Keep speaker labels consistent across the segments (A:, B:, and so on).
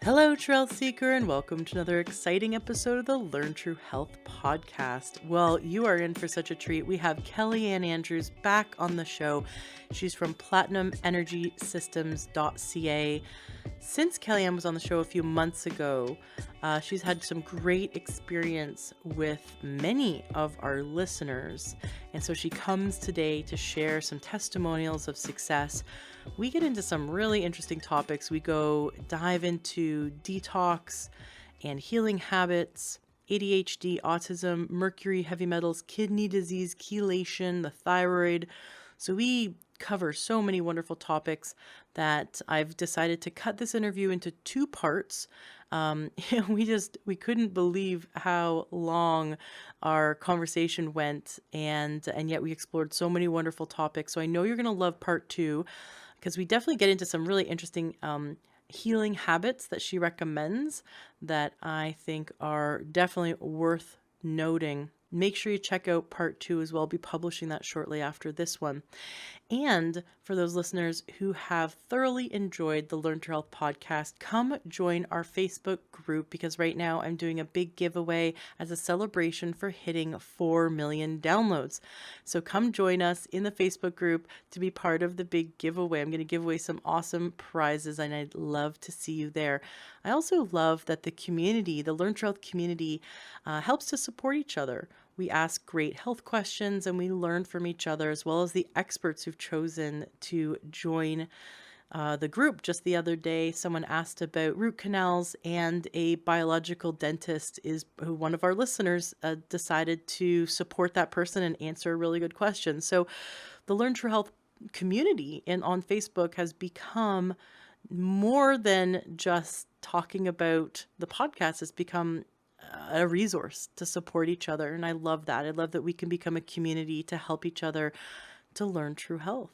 A: Hello, Trail Seeker, and welcome to another exciting episode of the Learn True Health podcast. Well, you are in for such a treat. We have Kellyann Andrews back on the show. She's from platinumenergysystems.ca. Since Kellyann was on the show a few months ago, she's had some great experience with many of our listeners. And so she comes today to share some testimonials of success. We get into some really interesting topics. We dive into detox and healing habits, ADHD, autism, mercury, heavy metals, kidney disease, chelation, the thyroid. So we cover so many wonderful topics that I've decided to cut this interview into two parts. We couldn't believe how long our conversation went, and yet we explored so many wonderful topics. So I know you're going to love part two, because we definitely get into some really interesting healing habits that she recommends that I think are definitely worth noting. Make sure you check out part two as well. I'll be publishing that shortly after this one. And for those listeners who have thoroughly enjoyed the Learn True Health podcast, come join our Facebook group, because right now I'm doing a big giveaway as a celebration for hitting 4 million downloads. So come join us in the Facebook group to be part of the big giveaway. I'm going to give away some awesome prizes, and I'd love to see you there. I also love that the community, the Learn True Health community, helps to support each other. We ask great health questions and we learn from each other, as well as the experts who've chosen to join the group. Just the other day, someone asked about root canals, and a biological dentist who one of our listeners decided to support that person and answer a really good question. So the Learn True Health community on Facebook has become more than just talking about the podcast. It's become a resource to support each other. And I love that. I love that we can become a community to help each other to learn true health.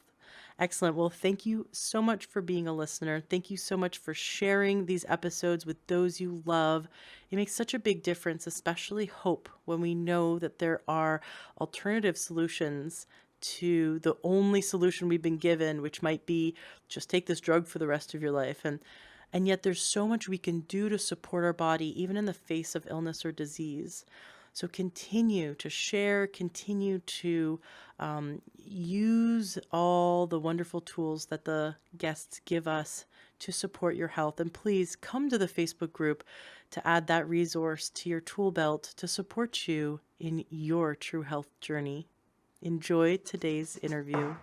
A: Excellent. Well, thank you so much for being a listener. Thank you so much for sharing these episodes with those you love. It makes such a big difference, especially hope, when we know that there are alternative solutions to the only solution we've been given, which might be just take this drug for the rest of your life. And yet there's so much we can do to support our body, even in the face of illness or disease. So continue to share, continue to use all the wonderful tools that the guests give us to support your health. And please come to the Facebook group to add that resource to your tool belt to support you in your true health journey. Enjoy today's interview.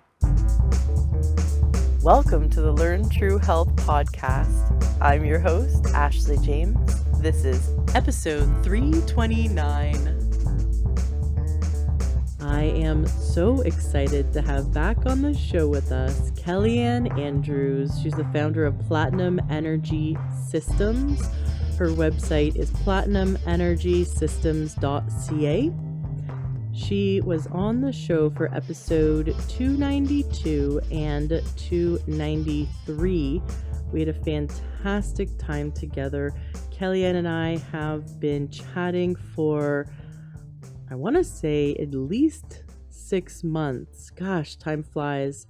A: Welcome to the Learn True Health podcast. I'm your host, Ashley James. This is episode 329. I am so excited to have back on the show with us Kellyann Andrews. She's the founder of Platinum Energy Systems. Her website is platinumenergysystems.ca. She was on the show for episode 292 and 293. We had a fantastic time together. Kellyann and I have been chatting for, I want to say, at least 6 months. Gosh, time flies.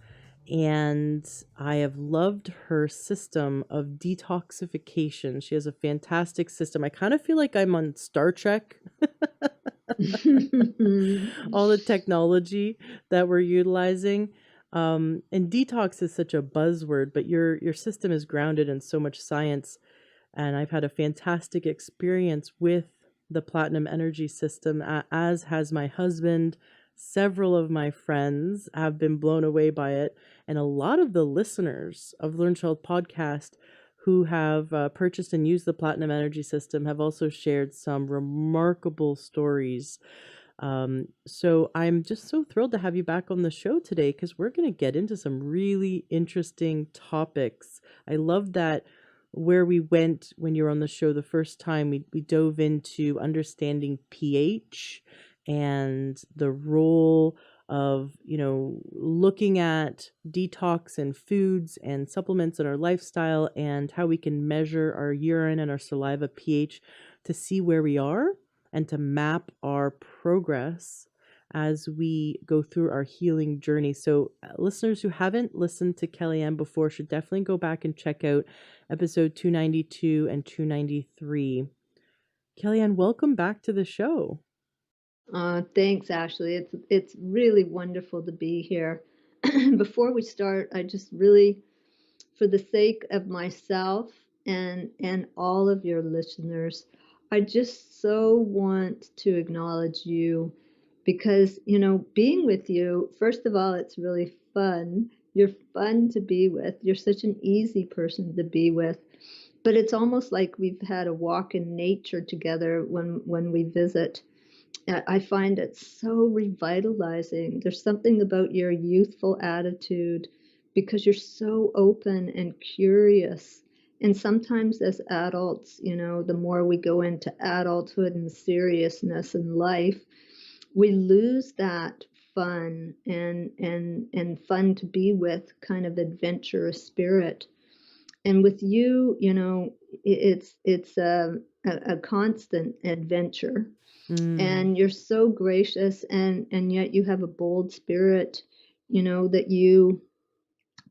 A: And I have loved her system of detoxification. She has a fantastic system. I kind of feel like I'm on Star Trek. All the technology that we're utilizing. And detox is such a buzzword, but your system is grounded in so much science. And I've had a fantastic experience with the Platinum Energy System, as has my husband. Several of my friends have been blown away by it. And a lot of the listeners of Learn True Health podcast who have purchased and used the Platinum Energy System have also shared some remarkable stories. So I'm just so thrilled to have you back on the show today, because we're going to get into some really interesting topics. I love that where we went when you were on the show the first time, we dove into understanding pH and the role of, looking at detox and foods and supplements in our lifestyle, and how we can measure our urine and our saliva pH to see where we are and to map our progress as we go through our healing journey. So, listeners who haven't listened to Kellyann before should definitely go back and check out episode 292 and 293. Kellyann, welcome back to the show.
B: Thanks, Ashley. It's really wonderful to be here. Before we start, I just really, for the sake of myself and all of your listeners, I just so want to acknowledge you because, being with you, first of all, it's really fun. You're fun to be with. You're such an easy person to be with. But it's almost like we've had a walk in nature together when we visit. I find it so revitalizing. There's something about your youthful attitude because you're so open and curious. And sometimes as adults, the more we go into adulthood and seriousness in life, we lose that fun and fun to be with kind of adventurous spirit. And with you, it's a constant adventure, and you're so gracious, and yet you have a bold spirit, that you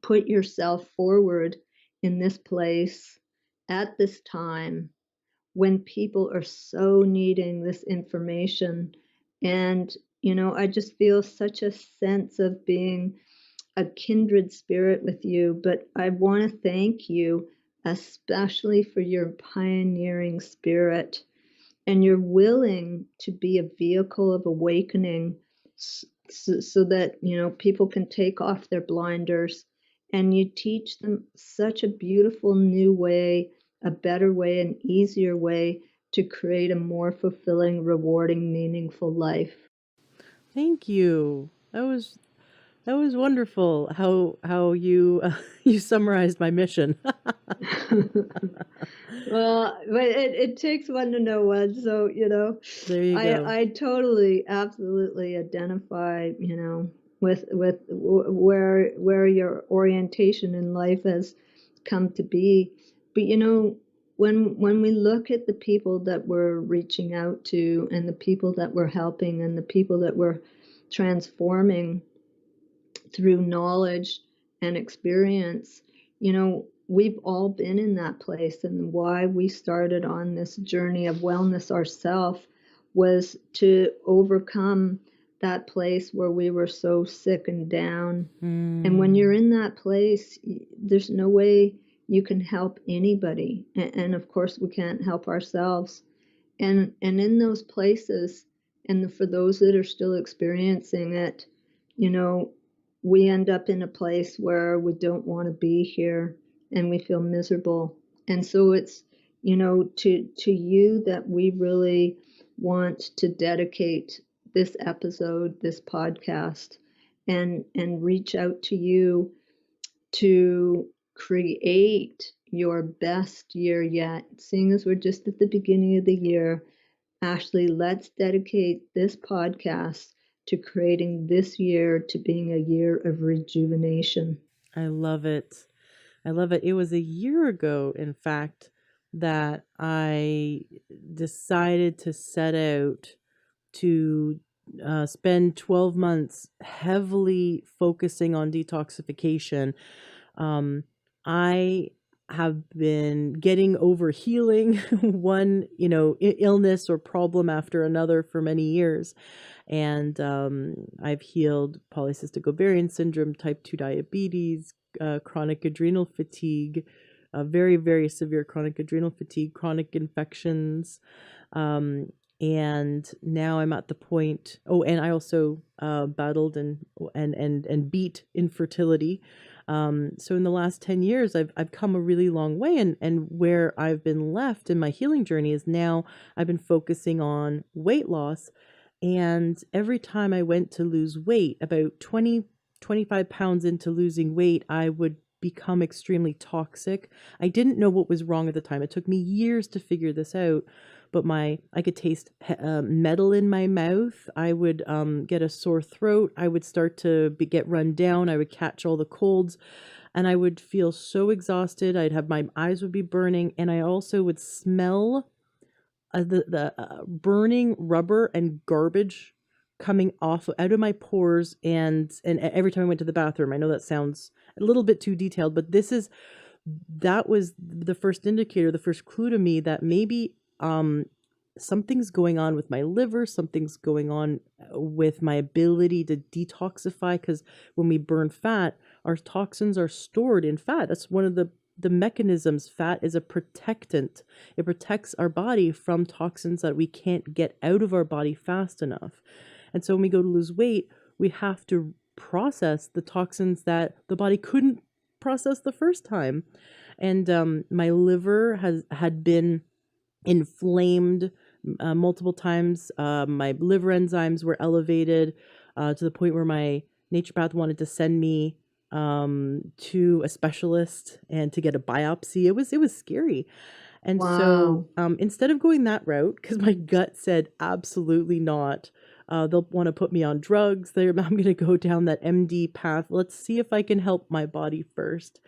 B: put yourself forward in this place at this time when people are so needing this information. And I just feel such a sense of being a kindred spirit with you. But I want to thank you especially for your pioneering spirit, and you're willing to be a vehicle of awakening, so that people can take off their blinders, and you teach them such a beautiful new way, a better way, an easier way to create a more fulfilling, rewarding, meaningful life.
A: Thank you. That was wonderful. How you you summarized my mission.
B: Well, but it takes one to know one. So,
A: There you go.
B: I totally, absolutely identify, with where your orientation in life has come to be. But, when we look at the people that we're reaching out to, and the people that we're helping, and the people that we're transforming through knowledge and experience, we've all been in that place. And why we started on this journey of wellness ourselves was to overcome that place where we were so sick and down. And when you're in that place, there's no way you can help anybody. And of course, we can't help ourselves. And in those places, and for those that are still experiencing it, we end up in a place where we don't want to be here, and we feel miserable. And so it's, to you that we really want to dedicate this episode, this podcast, and reach out to you to create your best year yet. Seeing as we're just at the beginning of the year, Ashley, let's dedicate this podcast to creating this year to being a year of rejuvenation.
A: I love it. I love it. It was a year ago, in fact, that I decided to set out to spend 12 months heavily focusing on detoxification. I have been getting over healing one, illness or problem after another for many years. And I've healed polycystic ovarian syndrome, type 2 diabetes, chronic adrenal fatigue, very, very severe chronic adrenal fatigue, chronic infections. And now I'm at the point. Oh, and I also battled and beat infertility. So in the last 10 years, I've come a really long way, and where I've been left in my healing journey is now I've been focusing on weight loss. And every time I went to lose weight, about 25 pounds into losing weight, I would become extremely toxic. I didn't know what was wrong at the time. It took me years to figure this out, but I could taste metal in my mouth. I would get a sore throat. I would start to get run down. I would catch all the colds, and I would feel so exhausted. My eyes would be burning, and I also would smell the burning rubber and garbage coming off out of my pores, and every time I went to the bathroom. I know that sounds a little bit too detailed, but that was the first indicator, the first clue to me that maybe something's going on with my liver, something's going on with my ability to detoxify, because when we burn fat, our toxins are stored in fat. That's one of the mechanisms. Fat is a protectant. It protects our body from toxins that we can't get out of our body fast enough. And so when we go to lose weight, we have to process the toxins that the body couldn't process the first time. And my liver had been inflamed multiple times. My liver enzymes were elevated to the point where my naturopath wanted to send me to a specialist and to get a biopsy. It was scary. And so
B: Wow.
A: instead of going that route, because my gut said absolutely not, they'll want to put me on drugs. I'm going to go down that MD path. Let's see if I can help my body first.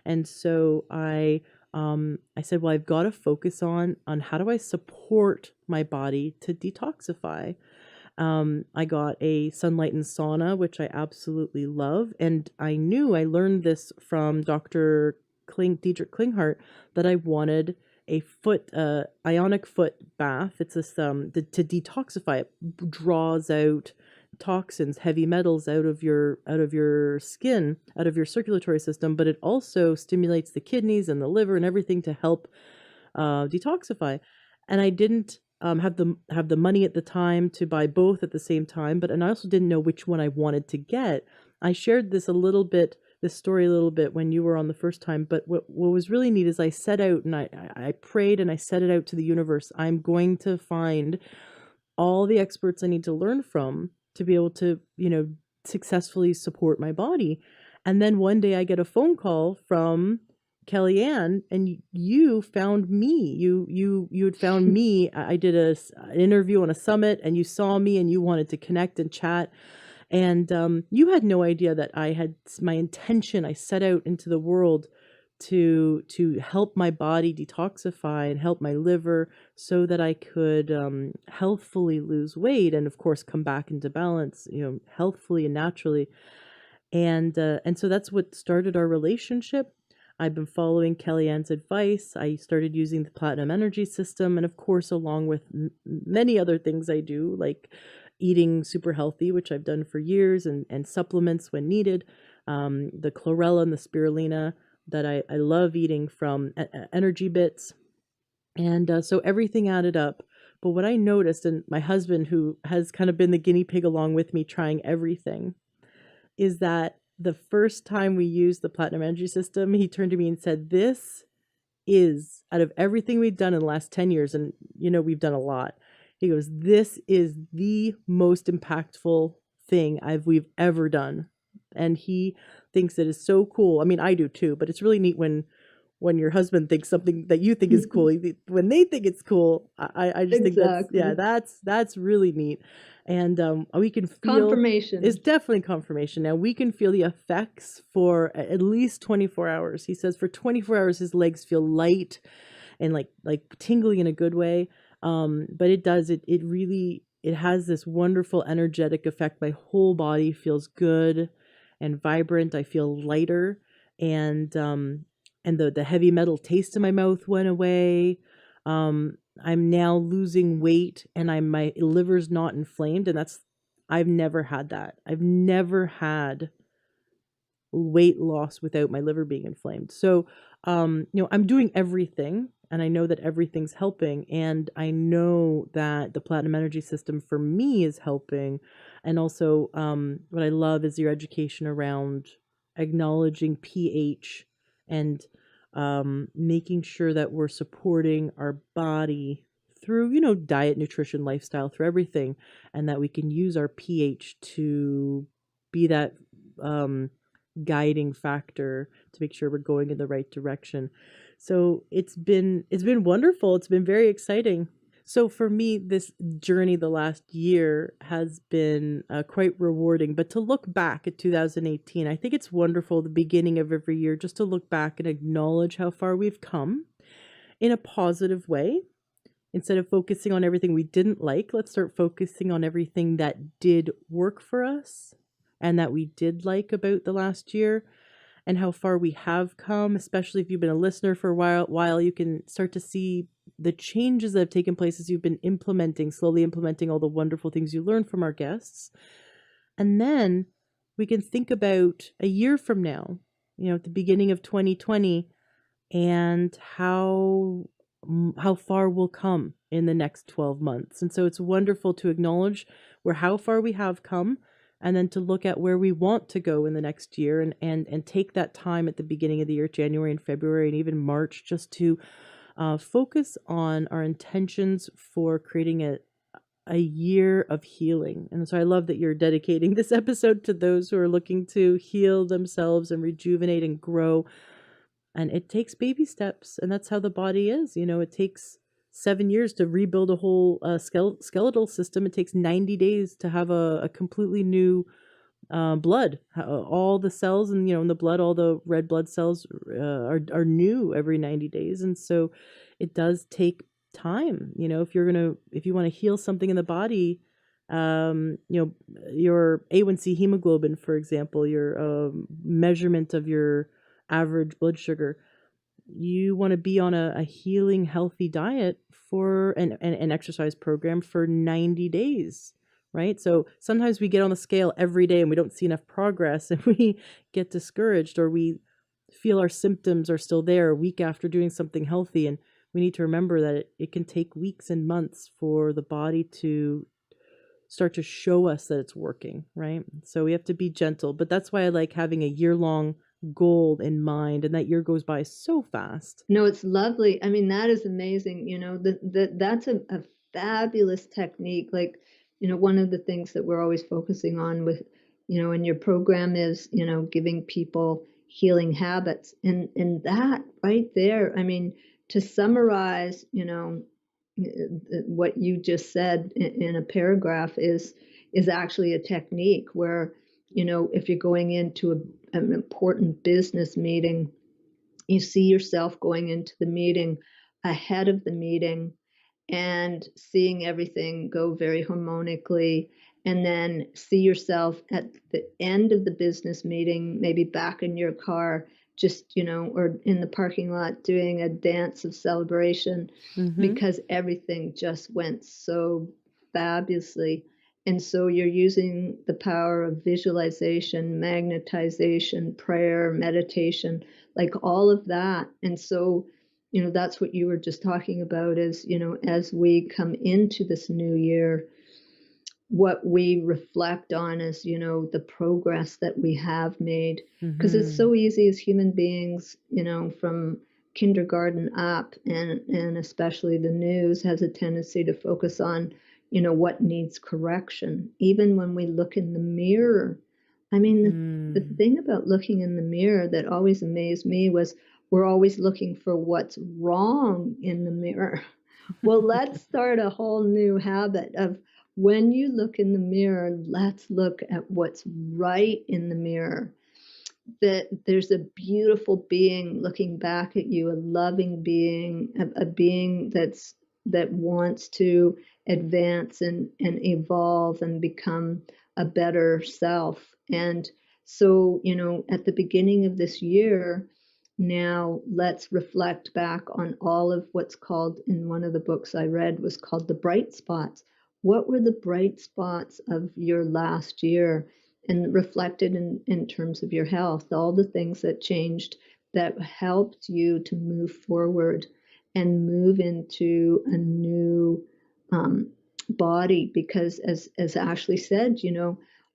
A: And so I said, well, I've got to focus on how do I support my body to detoxify. I got a sunlight and sauna, which I absolutely love, and I learned this from Dr. Dietrich Klinghardt, that I wanted a ionic foot bath. It's this to detoxify. It draws out toxins, heavy metals out of your skin, out of your circulatory system, but it also stimulates the kidneys and the liver and everything to help detoxify. And I didn't have the money at the time to buy both at the same time, and I also didn't know which one I wanted to get. I shared this story a little bit when you were on the first time, but what was really neat is I set out and I prayed and I set it out to the universe. I'm going to find all the experts I need to learn from to be able to, successfully support my body. And then one day I get a phone call from Kellyann, and you found me. You had found me. I did an interview on a summit, and you saw me, and you wanted to connect and chat. And you had no idea that I had my intention. I set out into the world to help my body detoxify and help my liver so that I could healthfully lose weight and of course come back into balance, healthfully and naturally. And so that's what started our relationship. I've been following Kellyanne's advice. I started using the Platinum Energy System, and of course, along with many other things I do, like eating super healthy, which I've done for years, and supplements when needed. The chlorella and the spirulina that I love eating from Energy Bits. And so everything added up. But what I noticed, and my husband, who has kind of been the guinea pig along with me trying everything, is that the first time we used the Platinum Energy System, he turned to me and said, this is, out of everything we've done in the last 10 years, and we've done a lot, he goes, this is the most impactful thing we've ever done. And he thinks it is so cool. I mean, I do too, but it's really neat when your husband thinks something that you think is cool. When they think it's cool, I just think that's really neat. And we can feel
B: confirmation.
A: It's definitely confirmation. Now we can feel the effects for at least 24 hours. He says for 24 hours his legs feel light and like tingling in a good way. But it does, it really, it has this wonderful energetic effect. My whole body feels good and vibrant. I feel lighter, and the heavy metal taste in my mouth went away. I'm now losing weight, and my liver's not inflamed, and I've never had that. I've never had weight loss without my liver being inflamed. So, I'm doing everything, and I know that everything's helping, and I know that the Platinum Energy System for me is helping. And also, what I love is your education around acknowledging pH and making sure that we're supporting our body through, diet, nutrition, lifestyle, through everything, and that we can use our pH to be that guiding factor to make sure we're going in the right direction. So it's been wonderful. It's been very exciting. So for me, this journey the last year has been quite rewarding. But to look back at 2018, I think it's wonderful, the beginning of every year, just to look back and acknowledge how far we've come in a positive way, Instead of focusing on everything we didn't like, let's start focusing on everything that did work for us and that we did like about the last year and how far we have come. Especially if you've been a listener for a while, you can start to see the changes that have taken place as you've been slowly implementing all the wonderful things you learned from our guests. And then we can think about a year from now, at the beginning of 2020, and how far we'll come in the next 12 months. And so it's wonderful to acknowledge how far we have come, and then to look at where we want to go in the next year, and take that time at the beginning of the year, January and February and even March, just to focus on our intentions for creating a year of healing. And so I love that you're dedicating this episode to those who are looking to heal themselves and rejuvenate and grow. And it takes baby steps, and that's how the body is. It takes 7 years to rebuild a whole skeletal system. It takes 90 days to have a completely new blood. All the cells in the blood, all the red blood cells are new every 90 days. And so it does take time. If you want to heal something in the body, your A1C hemoglobin, for example, your measurement of your average blood sugar, you want to be on a healing, healthy diet for an exercise program for 90 days, right? So sometimes we get on the scale every day and we don't see enough progress, and we get discouraged, or we feel our symptoms are still there a week after doing something healthy. And we need to remember that it can take weeks and months for the body to start to show us that it's working, right? So we have to be gentle. But that's why I like having a year-long goal in mind, and that year goes by so fast.
B: No, it's lovely. I mean, that is amazing. That's a fabulous technique. Like, one of the things that we're always focusing on with, in your program is, giving people healing habits. And that right there, I mean, to summarize, what you just said in a paragraph is actually a technique where, if you're going into an important business meeting, you see yourself going into the meeting ahead of the meeting and seeing everything go very harmonically, and then see yourself at the end of the business meeting, maybe back in your car, just, or in the parking lot doing a dance of celebration, because everything just went so fabulously. And so you're using the power of visualization, magnetization, prayer, meditation, like all of that. And so, that's what you were just talking about is, as we come into this new year, what we reflect on is, the progress that we have made. Because it's so easy as human beings, from kindergarten up, and especially the news has a tendency to focus on, what needs correction. Even when we look in the mirror, I mean, the thing about looking in the mirror that always amazed me was we're always looking for what's wrong in the mirror. Well, let's start a whole new habit of, when you look in the mirror, let's look at what's right in the mirror. That there's a beautiful being looking back at you, a loving being, a being that wants to advance and evolve and become a better self. And so, at the beginning of this year, now let's reflect back on all of what's called, in one of the books I read, was called the bright spots. What were the bright spots of your last year? And reflected in terms of your health, all the things that changed that helped you to move forward and move into a new body. Because as Ashley said,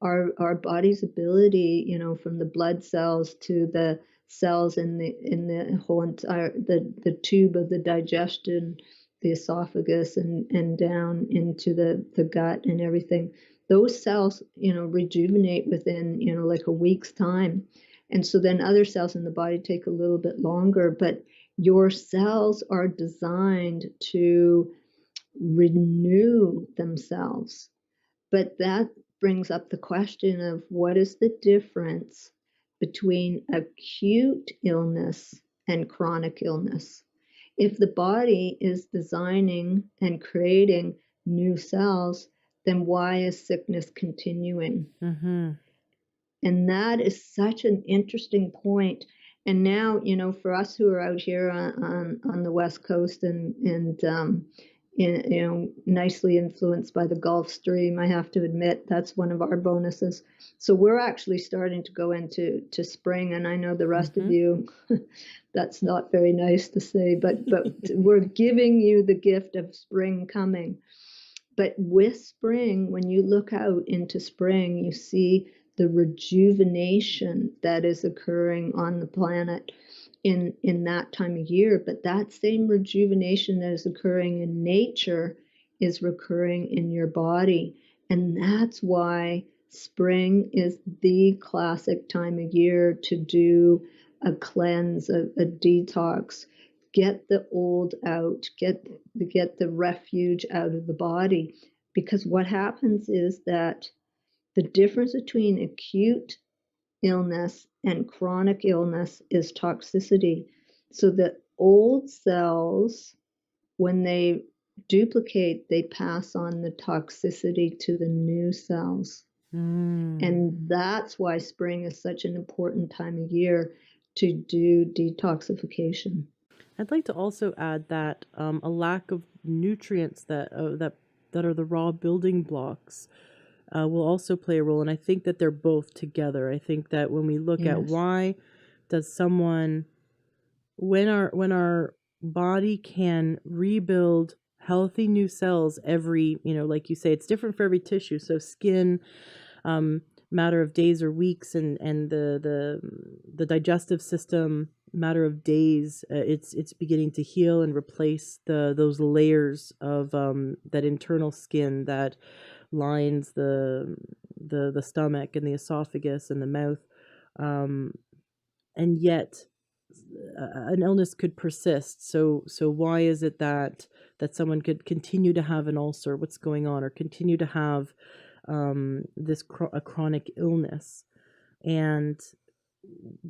B: our body's ability, from the blood cells to the cells in the whole entire the tube of the digestion, the esophagus, and down into the gut and everything, those cells, rejuvenate within, like a week's time. And so then other cells in the body take a little bit longer, but your cells are designed to renew themselves. But that brings up the question of, what is the difference between acute illness and chronic illness? If the body is designing and creating new cells, then why is sickness continuing?
A: Mm-hmm.
B: And that is such an interesting point. And now, for us who are out here on the West Coast and nicely influenced by the Gulf Stream, I have to admit that's one of our bonuses. So we're actually starting to go into spring, and I know the rest of
A: Mm-hmm.
B: you, that's not very nice to say, but we're giving you the gift of spring coming. But with spring, when you look out into spring, you see the rejuvenation that is occurring on the planet in that time of year. But that same rejuvenation that is occurring in nature is recurring in your body. And that's why spring is the classic time of year to do a cleanse, a detox, get the old out, get the refuge out of the body. Because what happens is that the difference between acute illness and chronic illness is toxicity. So the old cells, when they duplicate, they pass on the toxicity to the new cells.
A: Mm.
B: And that's why spring is such an important time of year to do detoxification.
A: I'd like to also add that a lack of nutrients that are the raw building blocks will also play a role, and I think that they're both together. I think that when we look at
B: Yes.
A: why does someone when our body can rebuild healthy new cells every, like you say, it's different for every tissue. So skin, um, matter of days or weeks, and the digestive system, matter of days. It's beginning to heal and replace those layers of that internal skin that lines the stomach and the esophagus and the mouth, um, and yet an illness could persist. So why is it that someone could continue to have an ulcer? What's going on? Or continue to have a chronic illness? And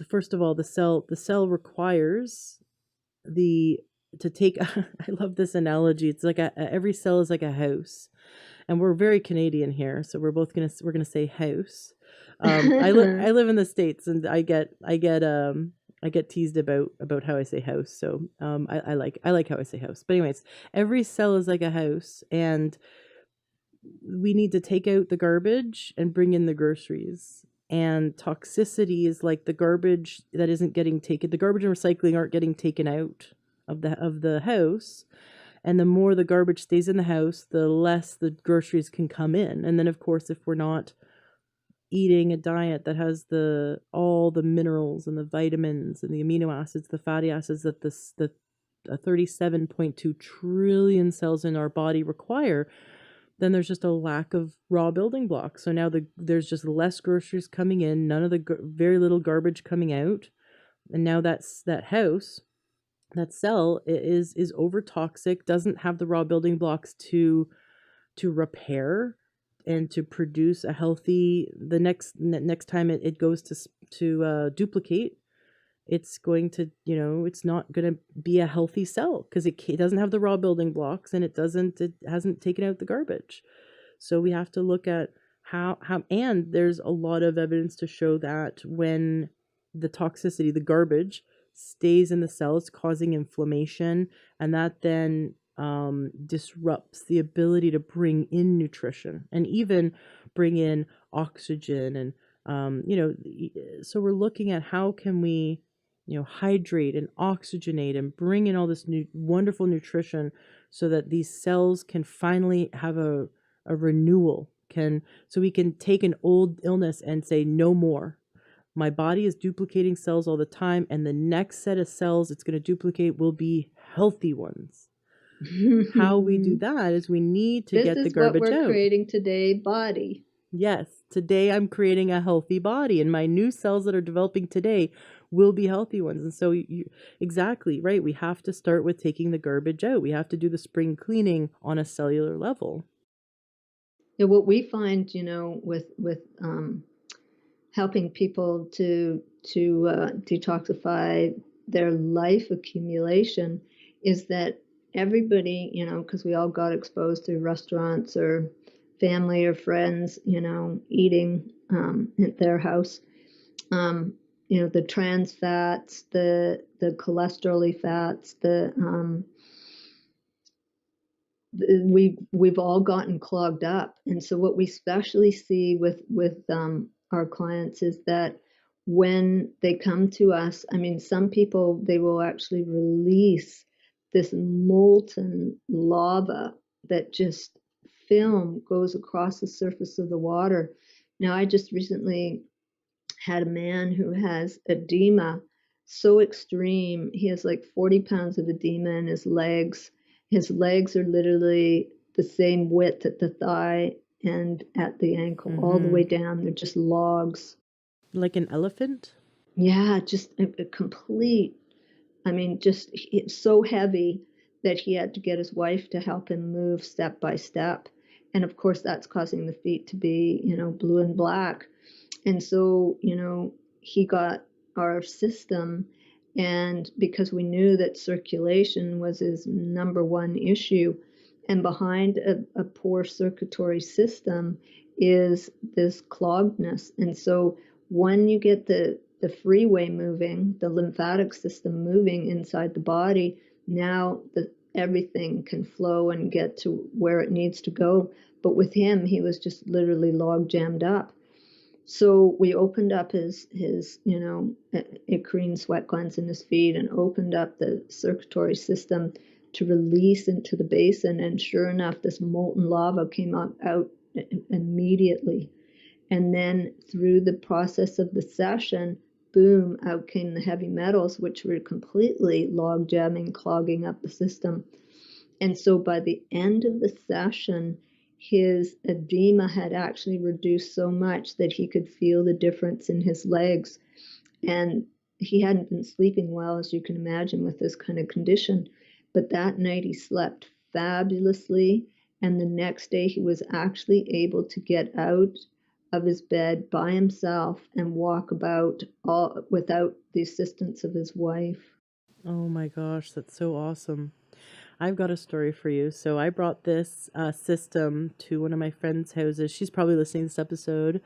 A: first of all, the cell requires the to take. I love this analogy. It's like every cell is like a house, and we're very Canadian here, so we're gonna say house. I live in the States, and I get teased about how I say house. So I like how I say house. But anyways, every cell is like a house, and we need to take out the garbage and bring in the groceries. And toxicity is like the garbage that isn't getting taken. The garbage and recycling aren't getting taken out of the house, and the more the garbage stays in the house, the less the groceries can come in. And then, of course, if we're not eating a diet that has all the minerals and the vitamins and the amino acids, the fatty acids that the 37.2 trillion cells in our body require, then there's just a lack of raw building blocks. So now there's just less groceries coming in, none of the very little garbage coming out, and now that house, that cell is over toxic, doesn't have the raw building blocks to repair and to produce a healthy. The next time it goes to duplicate, it's going to, it's not going to be a healthy cell because it doesn't have the raw building blocks, and it hasn't taken out the garbage. So we have to look at how and there's a lot of evidence to show that when the toxicity, the garbage, stays in the cell, it's causing inflammation, and that then disrupts the ability to bring in nutrition and even bring in oxygen. And so we're looking at how can we hydrate and oxygenate and bring in all this new wonderful nutrition so that these cells can finally have a renewal, so we can take an old illness and say no more. My body is duplicating cells all the time, and the next set of cells it's going to duplicate will be healthy ones. How we do that is we need to
B: This
A: get the
B: is what
A: garbage
B: we're
A: out.
B: creating today, body.
A: Yes, today I'm creating a healthy body, and my new cells that are developing today will be healthy ones. And so exactly right, we have to start with taking the garbage out. We have to do the spring cleaning on a cellular level.
B: Yeah, what we find, with helping people to detoxify their life accumulation is that everybody, because we all got exposed through restaurants or family or friends, eating at their house. The trans fats, the cholesterol fats, we've all gotten clogged up. And so what we especially see with our clients is that when they come to us, I mean, some people, they will actually release this molten lava that just film goes across the surface of the water. Now, I just recently had a man who has edema so extreme. He has like 40 pounds of edema in his legs. His legs are literally the same width at the thigh and at the ankle, all the way down. They're just logs.
A: Like an elephant?
B: Yeah, just a complete, I mean, just it's so heavy that he had to get his wife to help him move step by step. And of course, that's causing the feet to be, blue and black. And so, he got our system, and because we knew that circulation was his number one issue, and behind a poor circulatory system is this cloggedness. And so when you get the freeway moving, the lymphatic system moving inside the body, now everything can flow and get to where it needs to go. But with him, he was just literally log jammed up. So we opened up his eccrine sweat glands in his feet and opened up the circulatory system to release into the basin. And sure enough, this molten lava came out immediately. And then through the process of the session, boom, out came the heavy metals, which were completely log jamming, clogging up the system. And so by the end of the session, his edema had actually reduced so much that he could feel the difference in his legs. And he hadn't been sleeping well, as you can imagine, with this kind of condition. But that night he slept fabulously. And the next day he was actually able to get out of his bed by himself and walk about all without the assistance of his wife.
A: Oh my gosh, that's so awesome. I've got a story for you. So I brought this system to one of my friends' houses. She's probably listening to this episode.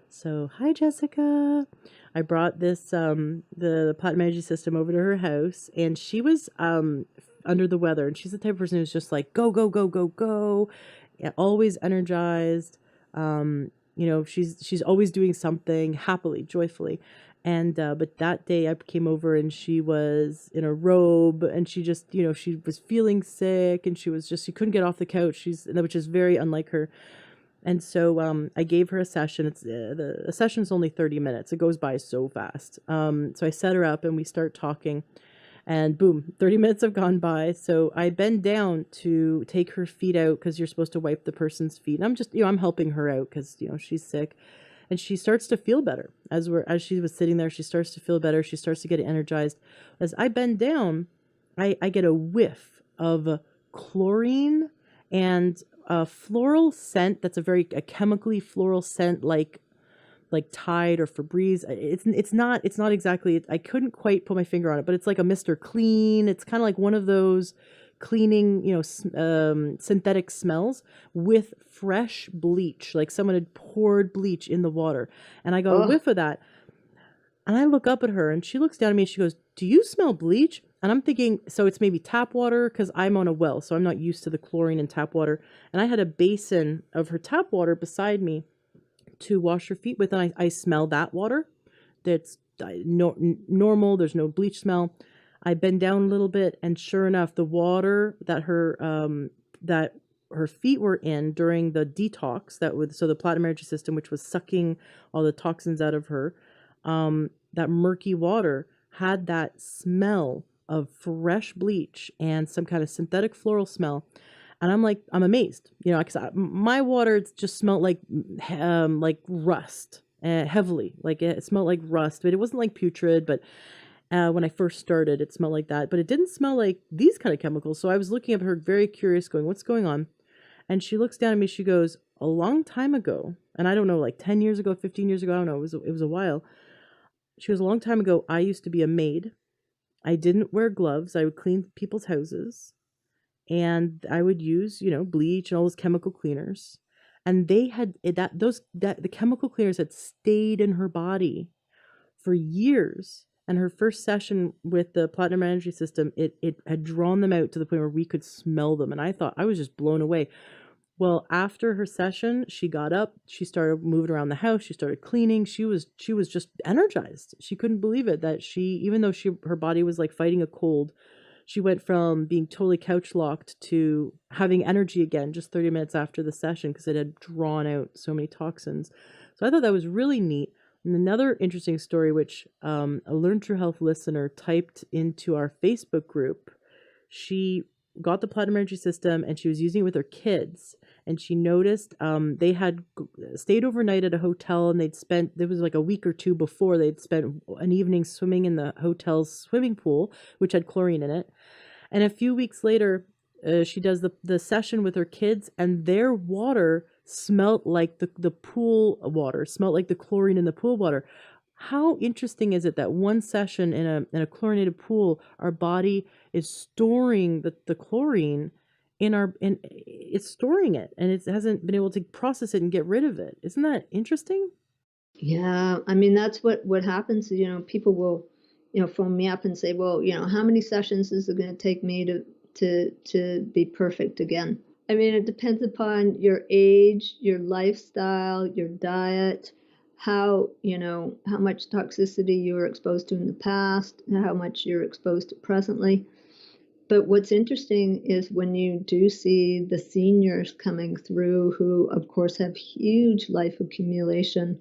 A: So hi, Jessica. I brought this the Platinum Energy system over to her house, and she was under the weather, and she's the type of person who's just like go go go go go, yeah, always energized. She's always doing something happily, joyfully. And but that day I came over and she was in a robe, and she just, she was feeling sick, and she couldn't get off the couch. Which is very unlike her. And so I gave her a session. The session's only 30 minutes. It goes by so fast. So I set her up and we start talking, and boom, 30 minutes have gone by. So I bend down to take her feet out, because you're supposed to wipe the person's feet. And I'm just, I'm helping her out because, she's sick. And she starts to feel better as she was sitting there. She starts to feel better. She starts to get energized. As I bend down, I get a whiff of chlorine and a floral scent. That's a chemically floral scent, like Tide or Febreze. It's not exactly. I couldn't quite put my finger on it, but it's like a Mr. Clean. It's kind of like one of those cleaning, synthetic smells with fresh bleach, like someone had poured bleach in the water. And I got a whiff of that. And I look up at her and she looks down at me and she goes, "Do you smell bleach?" And I'm thinking, so it's maybe tap water, because I'm on a well, so I'm not used to the chlorine in tap water. And I had a basin of her tap water beside me to wash her feet with, and I smell that water. That's normal. There's no bleach smell. I bend down a little bit, and sure enough, the water that her feet were in during the detox, so the Platinum Energy system, which was sucking all the toxins out of her, that murky water had that smell of fresh bleach and some kind of synthetic floral smell. And I'm amazed, because my water just smelled like rust, heavily, like it smelled like rust, but it wasn't like putrid. But when I first started, it smelled like that, but it didn't smell like these kind of chemicals. So I was looking at her, very curious, going, "What's going on?" And she looks down at me. She goes, "A long time ago," and I don't know, like 10 years ago, 15 years ago, I don't know. It was a while. She goes, "A long time ago, I used to be a maid. I didn't wear gloves. I would clean people's houses, and I would use, bleach and all those chemical cleaners. And they had that the chemical cleaners had stayed in her body for years. And her first session with the platinum energy system, it had drawn them out to the point where we could smell them. And I was just blown away. Well, after her session, she got up, she started moving around the house, she started cleaning. She was just energized. She couldn't believe it that even though her body was like fighting a cold, she went from being totally couch locked to having energy again just 30 minutes after the session because it had drawn out so many toxins. So I thought that was really neat. And another interesting story, which a Learn True Health listener typed into our Facebook group, she got the platinum energy system and she was using it with her kids, and she noticed they had stayed overnight at a hotel, and there was like a week or two before they'd spent an evening swimming in the hotel's swimming pool, which had chlorine in it. And a few weeks later, she does the session with her kids, and their water smelled like the pool water, smelled like the chlorine in the pool water. How interesting is it that one session in a chlorinated pool, our body is storing the chlorine in it's storing it, and it hasn't been able to process it and get rid of it. Isn't that interesting?
B: Yeah, I mean, that's what happens. People will, phone me up and say, well, how many sessions is it going to take me to be perfect again? I mean, it depends upon your age, your lifestyle, your diet, how much toxicity you were exposed to in the past, how much you're exposed to presently. But what's interesting is when you do see the seniors coming through who, of course, have huge life accumulation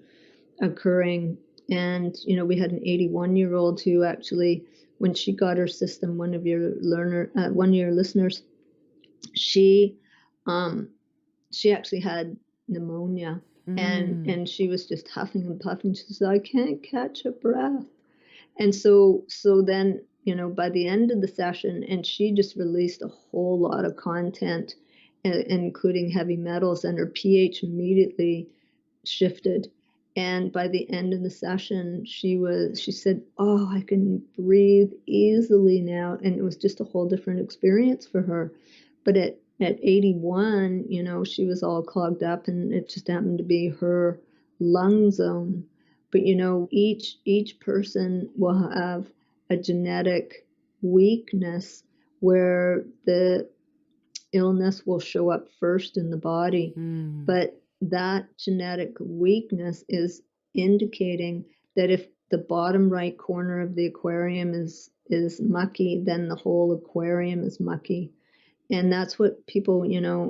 B: occurring. And, we had an 81-year-old who actually, when she got her system, one of your listeners, she actually had pneumonia, and she was just huffing and puffing. She said, I can't catch a breath. And so then, by the end of the session, and she just released a whole lot of content, including heavy metals, and her pH immediately shifted. And by the end of the session, she said, oh, I can breathe easily now. And it was just a whole different experience for her. But at 81, she was all clogged up, and it just happened to be her lung zone. But each person will have a genetic weakness where the illness will show up first in the body. But that genetic weakness is indicating that if the bottom right corner of the aquarium is mucky, then the whole aquarium is mucky. And that's what people,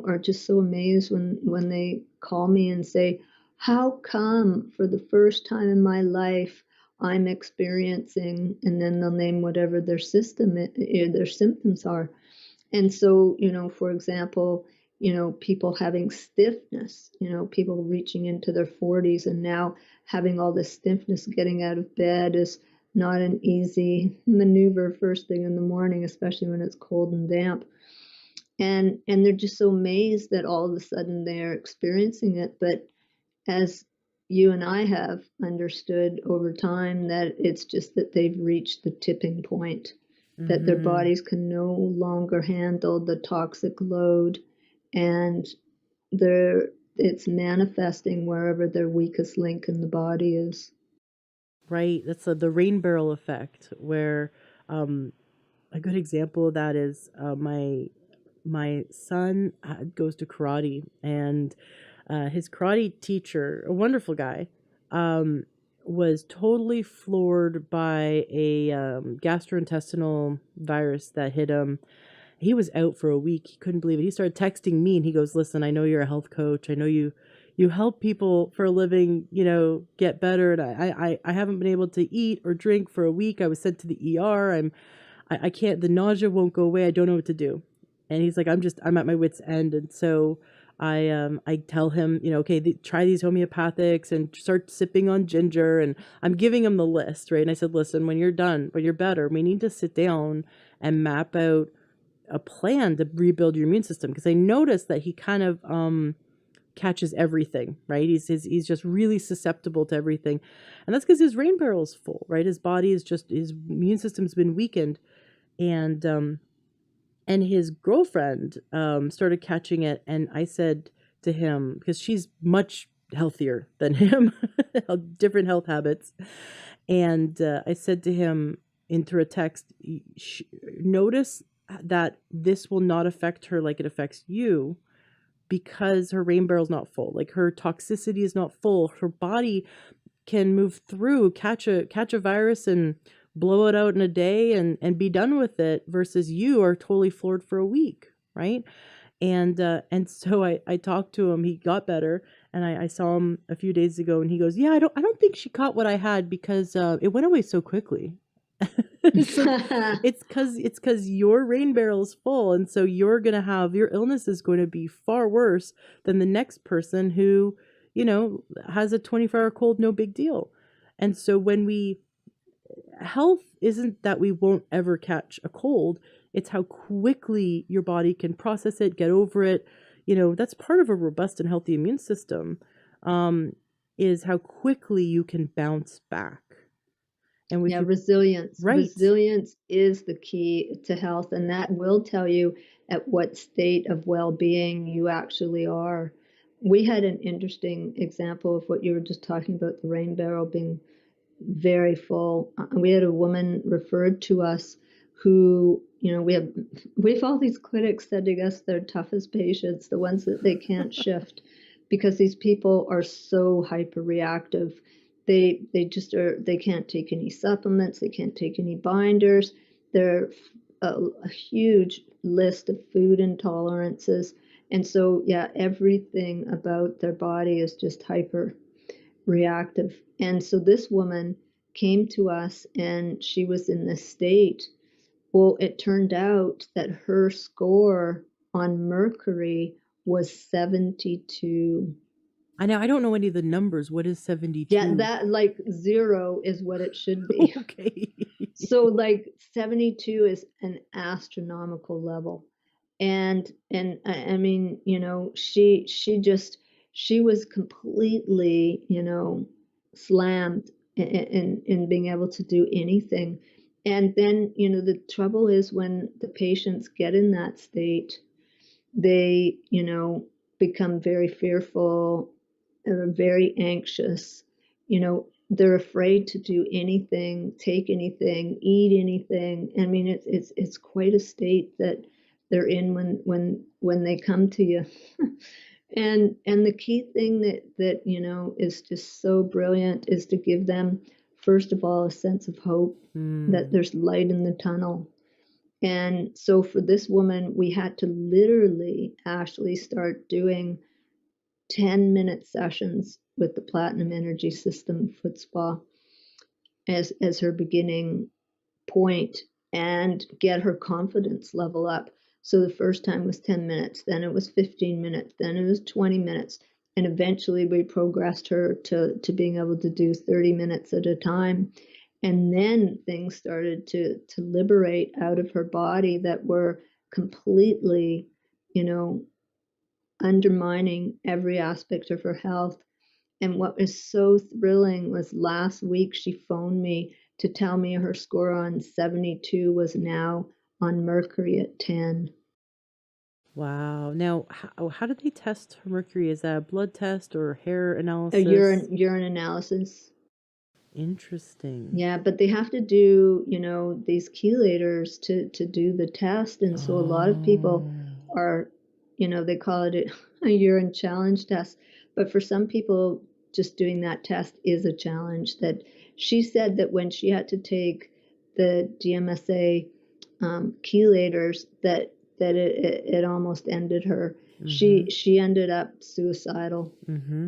B: are just so amazed when they call me and say, how come for the first time in my life I'm experiencing, and then they'll name whatever their symptoms are. And so, for example, people having stiffness, people reaching into their 40s and now having all this stiffness, getting out of bed is not an easy maneuver first thing in the morning, especially when it's cold and damp. And they're just so amazed that all of a sudden they're experiencing it. But as you and I have understood over time, that it's just that they've reached the tipping point, that their bodies can no longer handle the toxic load, and it's manifesting wherever their weakest link in the body is.
A: Right. That's the rain barrel effect, where a good example of that is my son goes to karate, and his karate teacher, a wonderful guy, was totally floored by a gastrointestinal virus that hit him. He was out for a week. He couldn't believe it. He started texting me, and he goes, listen, I know you're a health coach. I know you help people for a living, get better. And I haven't been able to eat or drink for a week. I was sent to the ER. I can't, the nausea won't go away. I don't know what to do. And he's like, I'm at my wit's end. And so I tell him, okay, try these homeopathics and start sipping on ginger. And I'm giving him the list, right? And I said, listen, when you're done, when you're better, we need to sit down and map out a plan to rebuild your immune system. Because I noticed that he kind of catches everything, right? He's just really susceptible to everything. And that's because his rain barrel is full, right? His body is just, his immune system's been weakened. And his girlfriend started catching it, and I said to him, because she's much healthier than him, different health habits, and I said to him in through a text, notice that this will not affect her like it affects you, because her rain barrel's not full. Like, her toxicity is not full. Her body can move through, catch a virus and blow it out in a day and be done with it, versus you are totally floored for a week, right? And so I talked to him. He got better, and I saw him a few days ago, and he goes, "Yeah, I don't think she caught what I had, because it went away so quickly." So it's because your rain barrel is full, and so you're gonna have, your illness is going to be far worse than the next person who, has a 24-hour cold, no big deal. And so when we health isn't that we won't ever catch a cold, it's how quickly your body can process it, get over it. That's part of a robust and healthy immune system, um, is how quickly you can bounce back. And with
B: Yeah,
A: your
B: resilience.
A: right.
B: Resilience is the key to health, and that will tell you at what state of well-being you actually are. We had an interesting example of what you were just talking about, the rain barrel being very full. We had a woman referred to us who, we have all these clinics sending us their toughest patients, the ones that they can't shift, because these people are so hyperreactive. They just are. They can't take any supplements. They can't take any binders. They're a huge list of food intolerances, and so yeah, everything about their body is just hyper reactive. And so this woman came to us, and she was in this state. Well, it turned out that her score on Mercury was 72.
A: I know I don't know any of the numbers. What is
B: Yeah,
A: 72?
B: that like 0 is what it should be.
A: Okay.
B: So like 72 is an astronomical level. And I mean, she was completely, slammed in being able to do anything. And then, the trouble is when the patients get in that state, they, become very fearful, very anxious. They're afraid to do anything, take anything, eat anything. I mean, it's quite a state that they're in when they come to you. And the key thing that is just so brilliant is to give them, first of all, a sense of hope, that there's light in the tunnel. And so for this woman, we had to literally actually start doing 10-minute sessions with the Platinum Energy System Foot Spa as her beginning point, and get her confidence level up. So the first time was 10 minutes, then it was 15 minutes, then it was 20 minutes. And eventually we progressed her to being able to do 30 minutes at a time. And then things started to liberate out of her body that were completely, undermining every aspect of her health. And what was so thrilling was last week she phoned me to tell me her score on 72 was now on Mercury at 10.
A: Wow. Now, how do they test for mercury? Is that a blood test or hair
B: A
A: analysis?
B: urine analysis.
A: Interesting.
B: Yeah, but they have to do, these chelators to do the test. And so a lot of people
A: Oh.
B: are, they call it a urine challenge test. But for some people, just doing that test is a challenge. That she said that when she had to take the DMSA chelators, that it almost ended her. She ended up suicidal,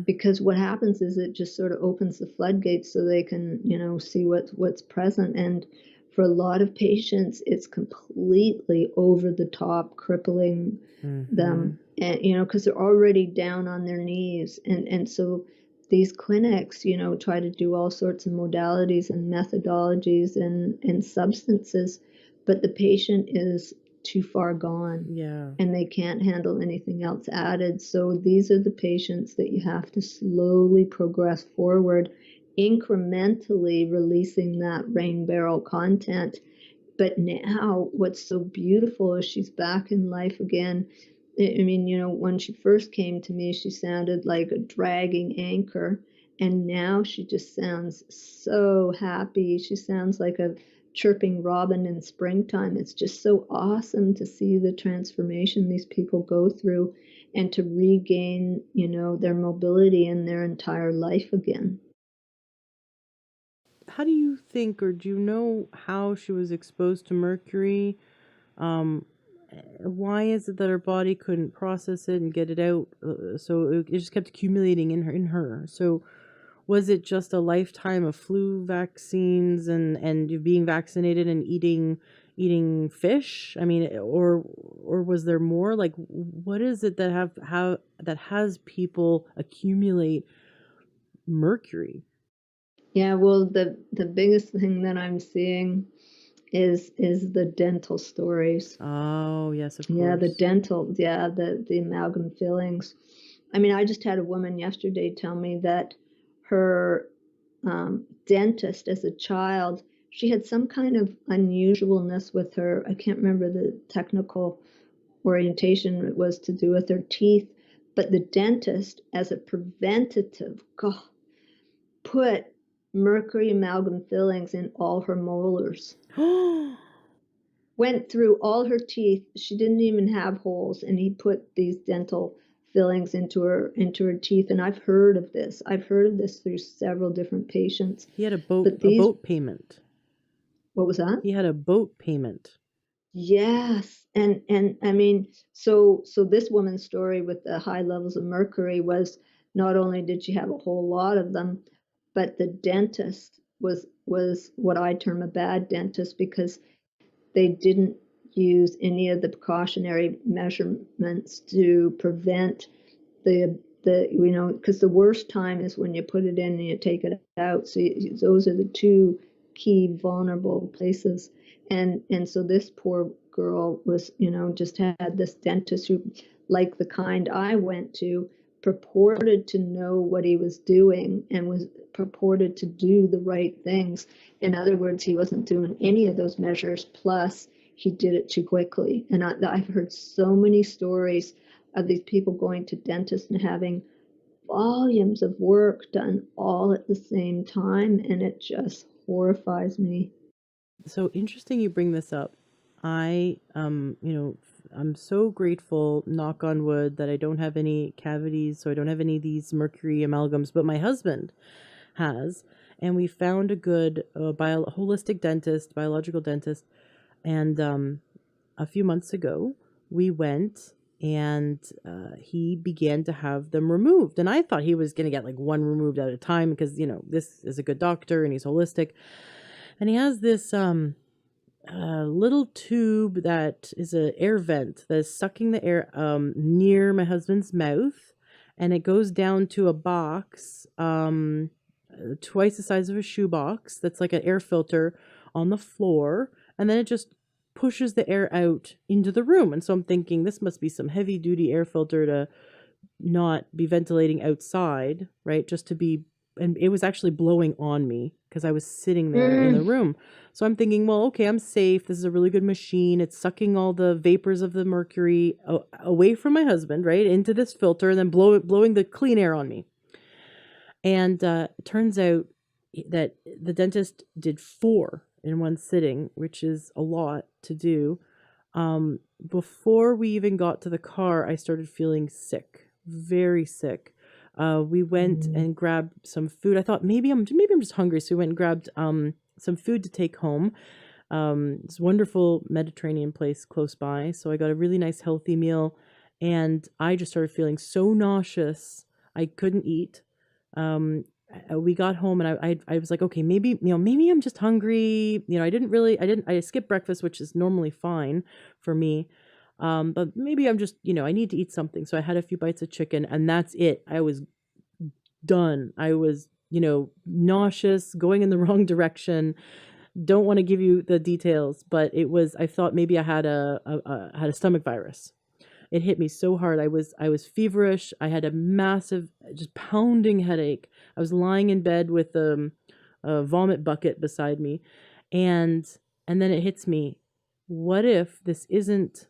B: because what happens is it just sort of opens the floodgates so they can, see what's present. And for a lot of patients, it's completely over the top, crippling them, and because they're already down on their knees. And so these clinics, try to do all sorts of modalities and methodologies and substances, but the patient is too far gone.
A: Yeah.
B: And they can't handle anything else added. So these are the patients that you have to slowly progress forward, incrementally releasing that rain barrel content. But now what's so beautiful is she's back in life again. I mean, when she first came to me, she sounded like a dragging anchor. And now she just sounds so happy. She sounds like a chirping robin in springtime. It's just so awesome to see the transformation these people go through and to regain, their mobility in their entire life again.
A: How do you think, or do you know how she was exposed to mercury? Um, why is it that her body couldn't process it and get it out? So it just kept accumulating in her. So was it just a lifetime of flu vaccines and being vaccinated and eating fish? I mean, or was there more? Like, what is it that has people accumulate mercury?
B: Yeah, well, the biggest thing that I'm seeing is the dental stories.
A: Oh, yes, of
B: Yeah,
A: course.
B: the amalgam fillings. I mean, I just had a woman yesterday tell me that her dentist as a child, she had some kind of unusualness with her. I can't remember the technical orientation. It was to do with her teeth, but the dentist, as a preventative, God, put mercury amalgam fillings in all her molars. Went through all her teeth. She didn't even have holes, and he put these dental fillings into her teeth. And I've heard of this. I've heard of this through several different patients.
A: He had
B: But
A: a
B: these,
A: boat payment.
B: what was that?
A: He had a boat payment.
B: Yes, and I mean, so this woman's story with the high levels of mercury was not only did she have a whole lot of them, but the dentist was what I term a bad dentist because they didn't use any of the precautionary measurements to prevent because the worst time is when you put it in and you take it out. So those are the two key vulnerable places. And so this poor girl was, just had this dentist who, like the kind I went to, purported to know what he was doing and was purported to do the right things. In other words, he wasn't doing any of those measures, plus he did it too quickly. And I've heard so many stories of these people going to dentists and having volumes of work done all at the same time, and it just horrifies me.
A: So interesting you bring this up. I'm so grateful, knock on wood, that I don't have any cavities, so I don't have any of these mercury amalgams, but my husband has. And we found a good holistic dentist, biological dentist. And a few months ago, we went and he began to have them removed. And I thought he was going to get like one removed at a time because, this is a good doctor and he's holistic. And he has this little tube that is an air vent that is sucking the air near my husband's mouth, and it goes down to a box twice the size of a shoebox that's like an air filter on the floor, and then it just pushes the air out into the room. And so I'm thinking this must be some heavy duty air filter to not be ventilating outside, right? Just to be, and it was actually blowing on me because I was sitting there in the room. So I'm thinking, well, okay, I'm safe. This is a really good machine. It's sucking all the vapors of the mercury away from my husband, right, into this filter, and then blowing the clean air on me. And it turns out that the dentist did 4 in one sitting, which is a lot to do. Before we even got to the car, I started feeling sick, very sick. We went and grabbed some food. I thought maybe I'm just hungry, so we went and grabbed some food to take home. This wonderful Mediterranean place close by, so I got a really nice healthy meal, and I just started feeling so nauseous I couldn't eat. We got home and I was like, okay, maybe I'm just hungry. I skipped breakfast, which is normally fine for me. But maybe I'm just, I need to eat something. So I had a few bites of chicken and that's it. I was done. I was, nauseous, going in the wrong direction. Don't want to give you the details, but I thought maybe I had had a stomach virus. It hit me so hard. I was feverish. I had a massive, just pounding headache. I was lying in bed with a vomit bucket beside me, and And then it hits me, what if this isn't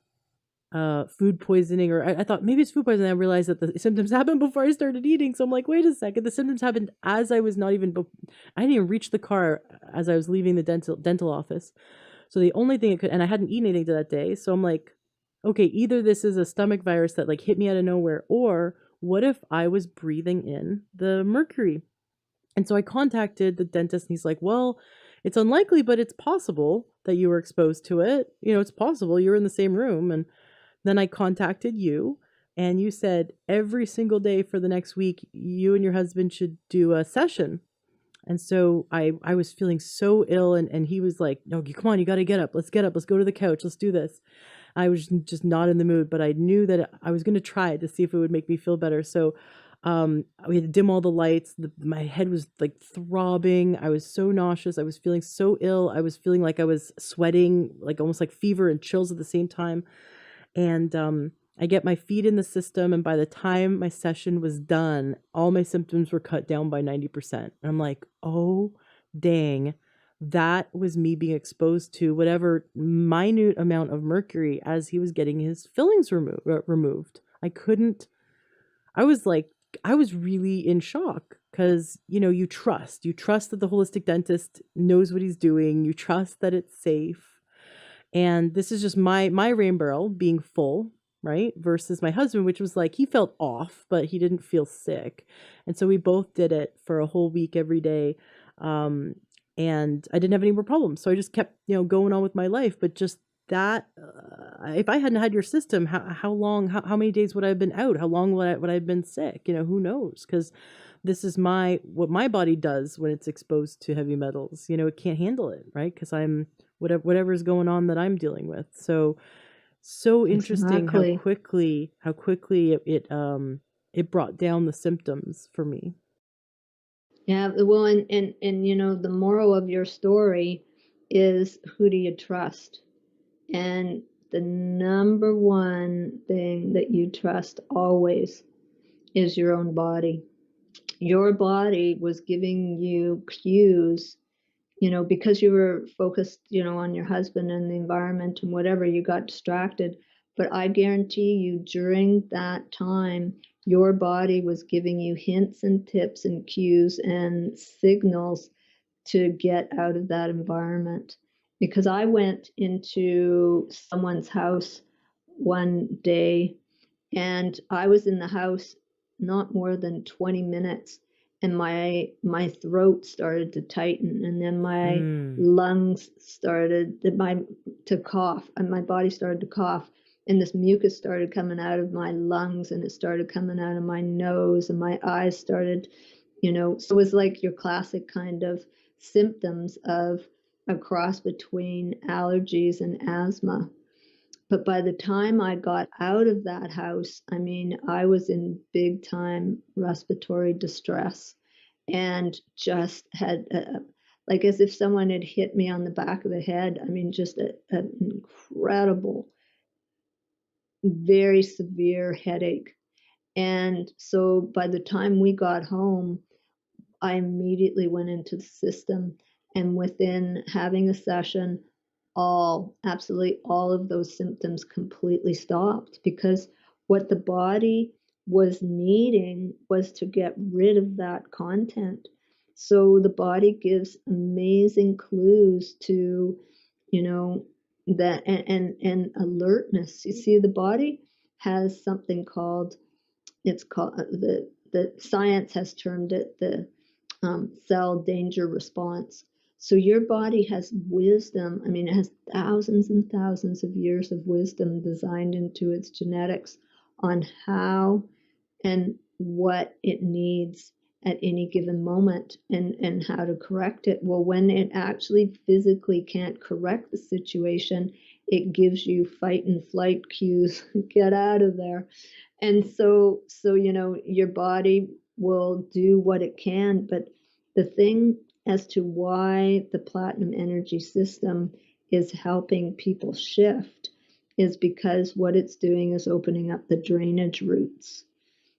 A: food poisoning? Or I thought maybe it's food poisoning. I realized that the symptoms happened before I started eating. So I'm like, wait a second, the symptoms happened as I was not even, I didn't even reach the car as I was leaving the dental office. So the only thing it could, and I hadn't eaten anything to that day. So I'm like, okay, either this is a stomach virus that like hit me out of nowhere, or what if I was breathing in the mercury? And so I contacted the dentist, and he's like, well, it's unlikely, but it's possible that you were exposed to it. You know, it's possible you were in the same room. And then I contacted you, and you said every single day for the next week, you and your husband should do a session. And so I was feeling so ill, and he was like, no, come on, you got to get up. Let's get up. Let's go to the couch. Let's do this. I was just not in the mood, but I knew that I was going to try it to see if it would make me feel better. So we had to dim all the lights. My head was like throbbing. I was so nauseous. I was feeling so ill. I was feeling like I was sweating, like almost like fever and chills at the same time. And I get my feet in the system, and by the time my session was done, all my symptoms were cut down by 90%. And I'm like, oh, dang, that was me being exposed to whatever minute amount of mercury as he was getting his fillings removed. I was like, I was really in shock because, you know, you trust that the holistic dentist knows what he's doing. You trust that it's safe. And this is just my rain barrel being full, right? Versus my husband, which was like he felt off, but he didn't feel sick. And so we both did it for a whole week every day. Um, and I didn't have any more problems. So I just kept, you know, going on with my life. But just that, if I hadn't had your system, how long, how many days would I have been out? How long would I have been sick? You know, who knows? Because this is what my body does when it's exposed to heavy metals. You know, it can't handle it, right? Because I'm whatever is going on that I'm dealing with. So interesting
B: Exactly.
A: how quickly it brought down the symptoms for me.
B: Yeah, well, and you know, the moral of your story is, who do you trust? And the number one thing that you trust always is your own body. Your body was giving you cues, you know, because you were focused, you know, on your husband and the environment and whatever, you got distracted. But I guarantee you, during that time, your body was giving you hints and tips and cues and signals to get out of that environment. Because I went into someone's house one day, and I was in the house not more than 20 minutes, and my throat started to tighten, and then my
A: Mm.
B: lungs started to cough, and my body started to cough, and this mucus started coming out of my lungs, and it started coming out of my nose, and my eyes started, you know, so it was like your classic kind of symptoms of a cross between allergies and asthma. But by the time I got out of that house, I mean, I was in big time respiratory distress, and just had, like, as if someone had hit me on the back of the head. I mean, just an incredible, very severe headache. And so by the time we got home, I immediately went into the system, and within having a session, absolutely all of those symptoms completely stopped, because what the body was needing was to get rid of that content. So the body gives amazing clues to, you know, that, and alertness. You see, the body has something called, it's called, the science has termed it the cell danger response. So your body has wisdom. I mean, it has thousands and thousands of years of wisdom designed into its genetics on how and what it needs at any given moment, and how to correct it. Well, when it actually physically can't correct the situation, it gives you fight and flight cues. Get out of there. And so you know, your body will do what it can, but the thing as to why the platinum energy system is helping people shift is because what it's doing is opening up the drainage routes.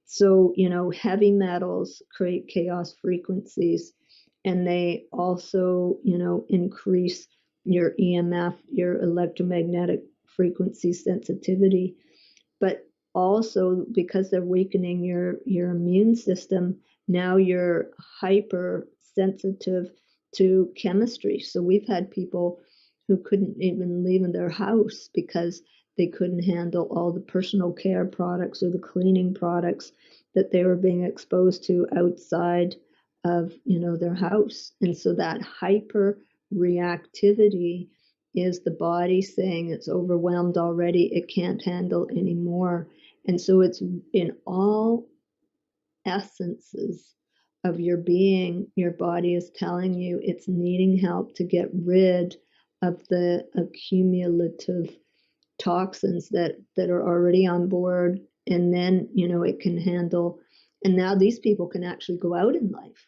B: So, you know, heavy metals create chaos frequencies, and they also, you know, increase your EMF, your electromagnetic frequency sensitivity, but also because they're weakening your immune system, now you're hypersensitive to chemistry. So we've had people who couldn't even leave in their house because they couldn't handle all the personal care products or the cleaning products that they were being exposed to outside of their house. And so that hyper reactivity is the body saying it's overwhelmed already, it can't handle anymore. And so it's in all essences of your being, your body is telling you it's needing help to get rid of the accumulative toxins that are already on board. And then it can handle, and now these people can actually go out in life.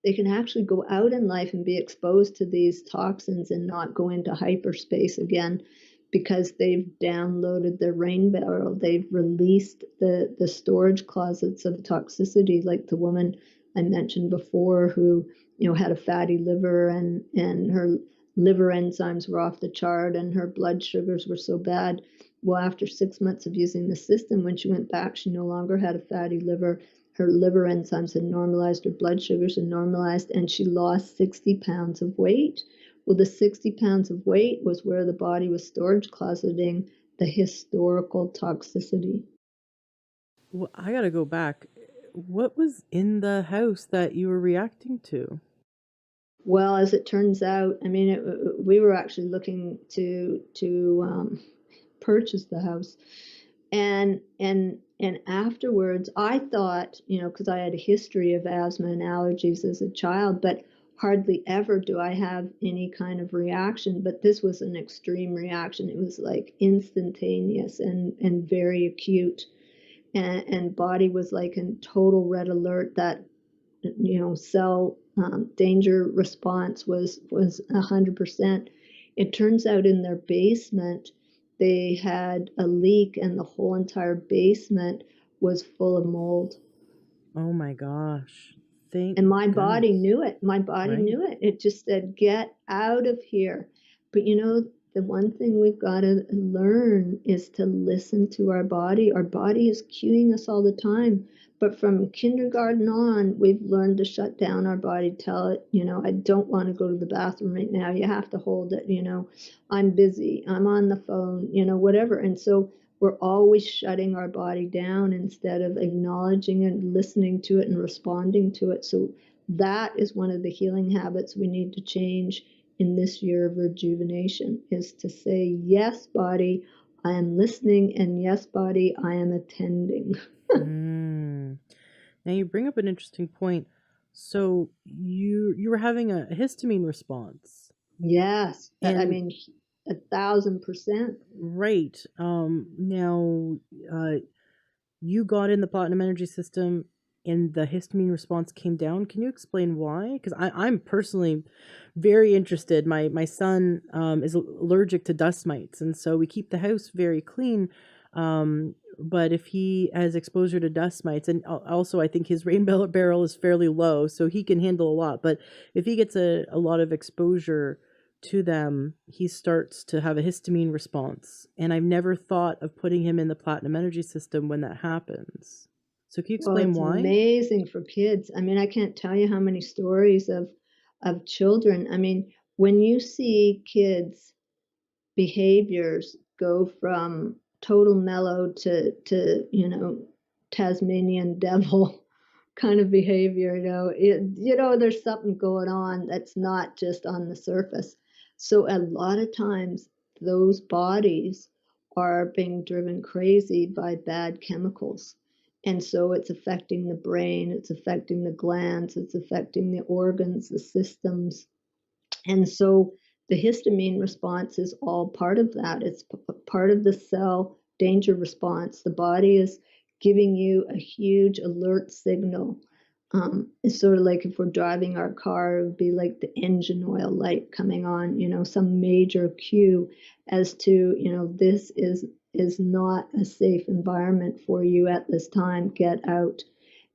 B: They can actually go out in life and be exposed to these toxins and not go into hyperspace again, because they've downloaded their rain barrel. They've released the storage closets of toxicity, like the woman I mentioned before who had a fatty liver, and her liver enzymes were off the chart and her blood sugars were so bad. Well, after 6 months of using the system, when she went back, she no longer had a fatty liver. Her liver enzymes had normalized, her blood sugars had normalized, and she lost 60 pounds of weight. Well, the 60 pounds of weight was where the body was storage closeting the historical toxicity.
A: Well, I gotta go back. What was in the house that you were reacting to?
B: Well, as it turns out, I mean, we were actually looking to purchase the house, and afterwards, I thought, because I had a history of asthma and allergies as a child, but hardly ever do I have any kind of reaction. But this was an extreme reaction. It was like instantaneous and very acute, and body was like in total red alert. That cell danger response was 100%. It turns out in their basement they had a leak, and the whole entire basement was full of mold.
A: Oh my gosh. Thank
B: And my body
A: goodness.
B: knew it. My body
A: Right?
B: knew it. It just said, get out of here. But the one thing we've got to learn is to listen to our body. Our body is cueing us all the time. But from kindergarten on, we've learned to shut down our body, tell it, I don't want to go to the bathroom right now. You have to hold it, I'm busy, I'm on the phone, whatever. And so we're always shutting our body down instead of acknowledging and listening to it and responding to it. So that is one of the healing habits we need to change in this year of rejuvenation, is to say, yes, body, I am listening, and yes, body, I am attending.
A: Mm. Now you bring up an interesting point. So you were having a histamine response.
B: Yes, I
A: And
B: mean, 1,000%.
A: right. Now you got in the platinum energy system and the histamine response came down. Can you explain why? Because I'm personally very interested. My son is allergic to dust mites, and so we keep the house very clean. But if he has exposure to dust mites, and also I think his rain barrel is fairly low, so he can handle a lot. But if he gets a lot of exposure to them, he starts to have a histamine response. And I've never thought of putting him in the platinum energy system when that happens. So can you
B: Well,
A: explain
B: it's
A: why?
B: amazing for kids. I mean, I can't tell you how many stories of children. I mean, when you see kids' behaviors go from total mellow to Tasmanian devil kind of behavior, there's something going on that's not just on the surface. So a lot of times those bodies are being driven crazy by bad chemicals. And so it's affecting the brain, it's affecting the glands, it's affecting the organs, the systems. And so the histamine response is all part of that. It's part of the cell danger response. The body is giving you a huge alert signal. It's sort of like if we're driving our car, it would be like the engine oil light coming on, some major cue as to, this is not a safe environment for you at this time. Get out.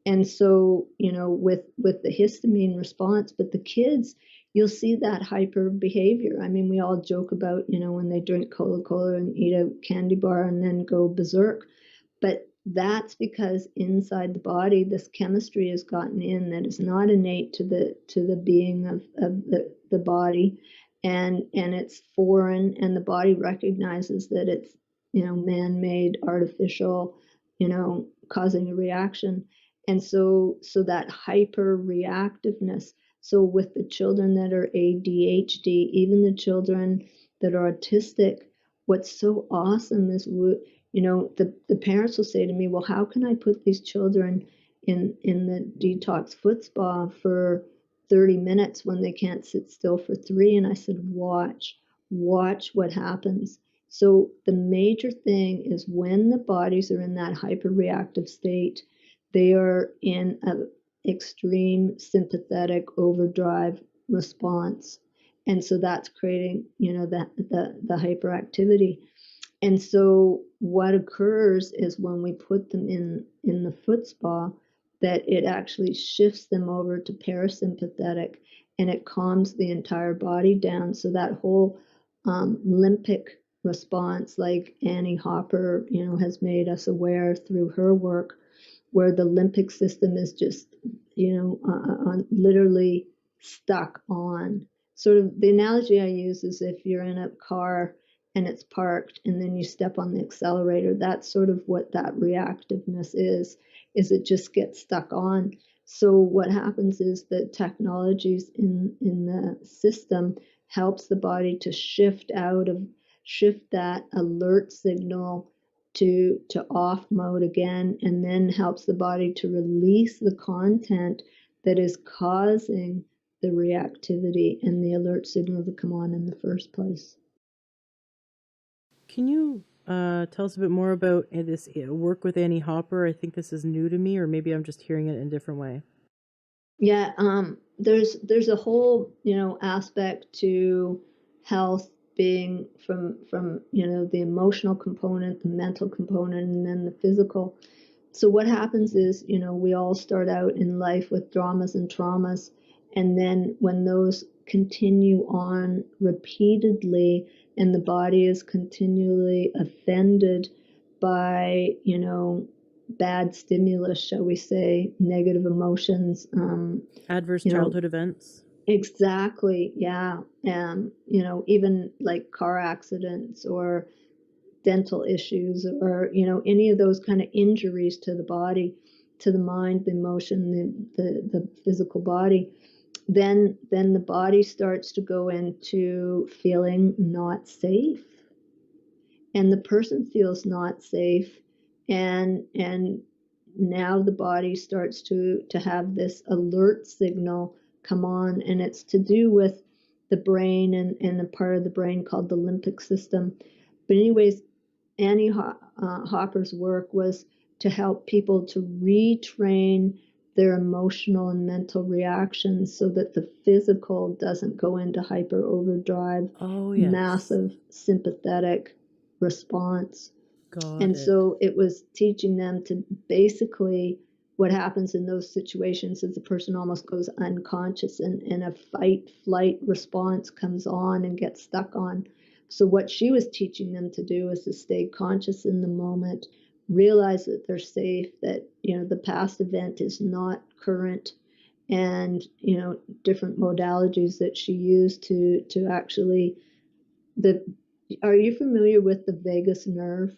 B: And so, with the histamine response, but the kids, you'll see that hyper behavior. I mean, we all joke about, when they drink Coca-Cola and eat a candy bar and then go berserk. But that's because inside the body, this chemistry has gotten in that is not innate to the being of the body, and it's foreign, and the body recognizes that it's man-made, artificial, causing a reaction. And so that hyper reactiveness. So with the children that are ADHD, even the children that are autistic, what's so awesome is the parents will say to me, well, how can I put these children in the detox foot spa for 30 minutes when they can't sit still for 3? And I said, watch what happens. So the major thing is when the bodies are in that hyperreactive state, they are in an extreme sympathetic overdrive response. And so that's creating, the hyperactivity. And so what occurs is when we put them in the foot spa, that it actually shifts them over to parasympathetic, and it calms the entire body down. So that whole limbic response, like Annie Hopper, has made us aware through her work, where the limbic system is just, literally stuck on. Sort of the analogy I use is if you're in a car and it's parked and then you step on the accelerator, that's sort of what that reactiveness is it just gets stuck on. So what happens is that technologies in the system helps the body to shift that alert signal to off mode again, and then helps the body to release the content that is causing the reactivity and the alert signal to come on in the first place.
A: Can you tell us a bit more about this work with Annie Hopper? I think this is new to me, or maybe I'm just hearing it in a different way.
B: Yeah, there's a whole aspect to health being from the emotional component, the mental component, and then the physical. So what happens is, we all start out in life with dramas and traumas, and then when those continue on repeatedly and the body is continually offended by, bad stimulus, shall we say, negative emotions,
A: Adverse childhood events.
B: Exactly, yeah. Even like car accidents or dental issues, or any of those kind of injuries to the body, to the mind, the emotion, the physical body, then the body starts to go into feeling not safe, and the person feels not safe, and now the body starts to have this alert signal come on, and it's to do with the brain and a part of the brain called the limbic system. But anyways, Annie Hopper's work was to help people to retrain their emotional and mental reactions so that the physical doesn't go into hyper overdrive,
A: Oh, yes.
B: massive sympathetic response. And so it was teaching them to basically, what happens in those situations is the person almost goes unconscious, and a fight flight response comes on and gets stuck on. So what she was teaching them to do is to stay conscious in the moment, realize that they're safe, that the past event is not current, and different modalities that she used to actually are you familiar with the vagus nerve?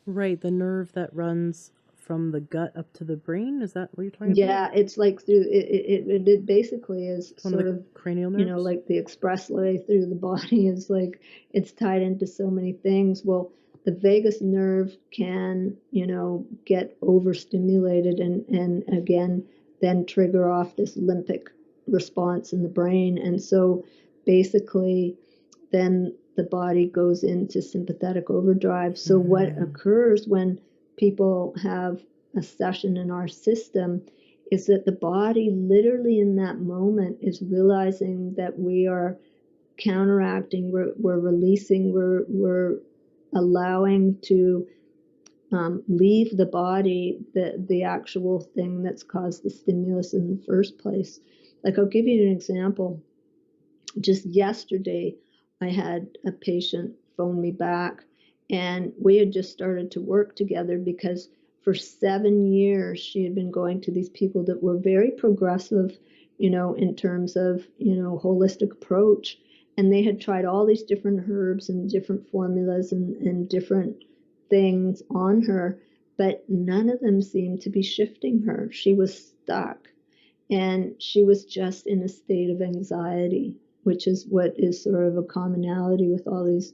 A: Right, the nerve that runs from the gut up to the brain. Is that what you're talking about?
B: Yeah, it's like through it basically is
A: One
B: sort
A: of the cranial nerves?
B: like the expressway through the body is like it's tied into so many things. Well, the vagus nerve can, get overstimulated and again then trigger off this limbic response in the brain. And so basically then the body goes into sympathetic overdrive. So what occurs when people have a session in our system is that the body literally in that moment is realizing that we are counteracting, we're releasing, we're allowing to leave the body the actual thing that's caused the stimulus in the first place. Like I'll give you an example. just yesterday, I had a patient phone me back, and we had just started to work together because for 7 years she had been going to these people that were very progressive, in terms of, holistic approach. And they had tried all these different herbs and different formulas and different things on her, but none of them seemed to be shifting her. She was stuck, and she was just in a state of anxiety, which is what is sort of a commonality with all these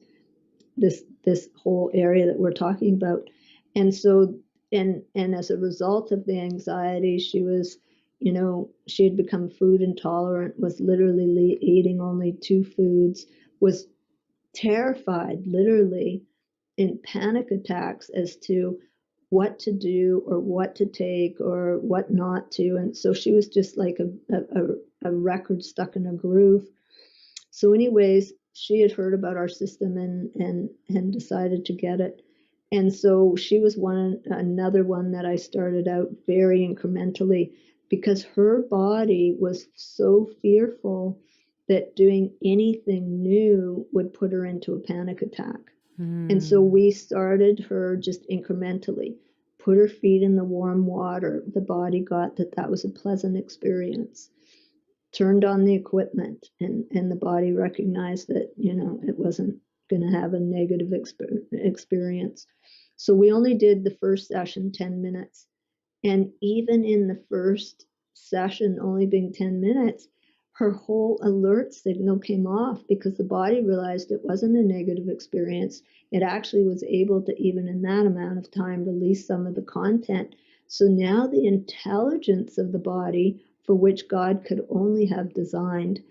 B: this whole area that we're talking about. And so, and as a result of the anxiety, she was, she had become food intolerant, was literally eating only two foods, was terrified, literally in panic attacks as to what to do or what to take or what not to. And so she was just like a record stuck in a groove. So, anyways, she had heard about our system and decided to get it. And so she was another one that I started out very incrementally, because her body was so fearful that doing anything new would put her into a panic attack. And so we started her just incrementally, put her feet in the warm water. The body got that was a pleasant experience. Turned on the equipment, and the body recognized that, it wasn't going to have a negative experience. So we only did the first session 10 minutes. And even in the first session only being 10 minutes, her whole alert signal came off because the body realized it wasn't a negative experience. It actually was able to, even in that amount of time, release some of the content. So now the intelligence of the body, for which God could only have designed,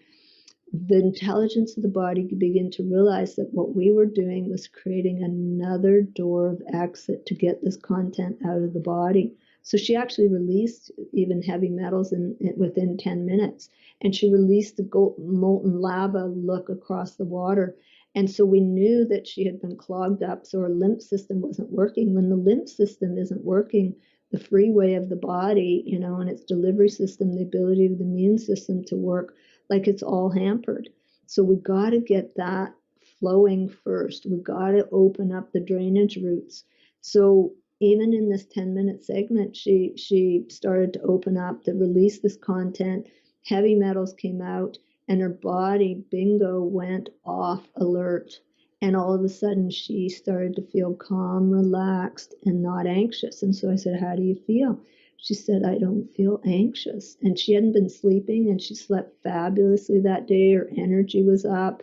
B: the intelligence of the body began to realize that what we were doing was creating another door of exit to get this content out of the body. So she actually released even heavy metals within 10 minutes. And she released the molten lava look across the water. And so we knew that she had been clogged up, so her lymph system wasn't working. When the lymph system isn't working, the freeway of the body, and its delivery system, the ability of the immune system to work, like, it's all hampered. So we got to get that flowing first. We got to open up the drainage routes. So even in this 10-minute segment, she started to open up, to release this content. Heavy metals came out, and her body, bingo, went off alert. And all of a sudden, she started to feel calm, relaxed, and not anxious. And so I said, how do you feel? She said, I don't feel anxious. And she hadn't been sleeping, and she slept fabulously that day. Her energy was up.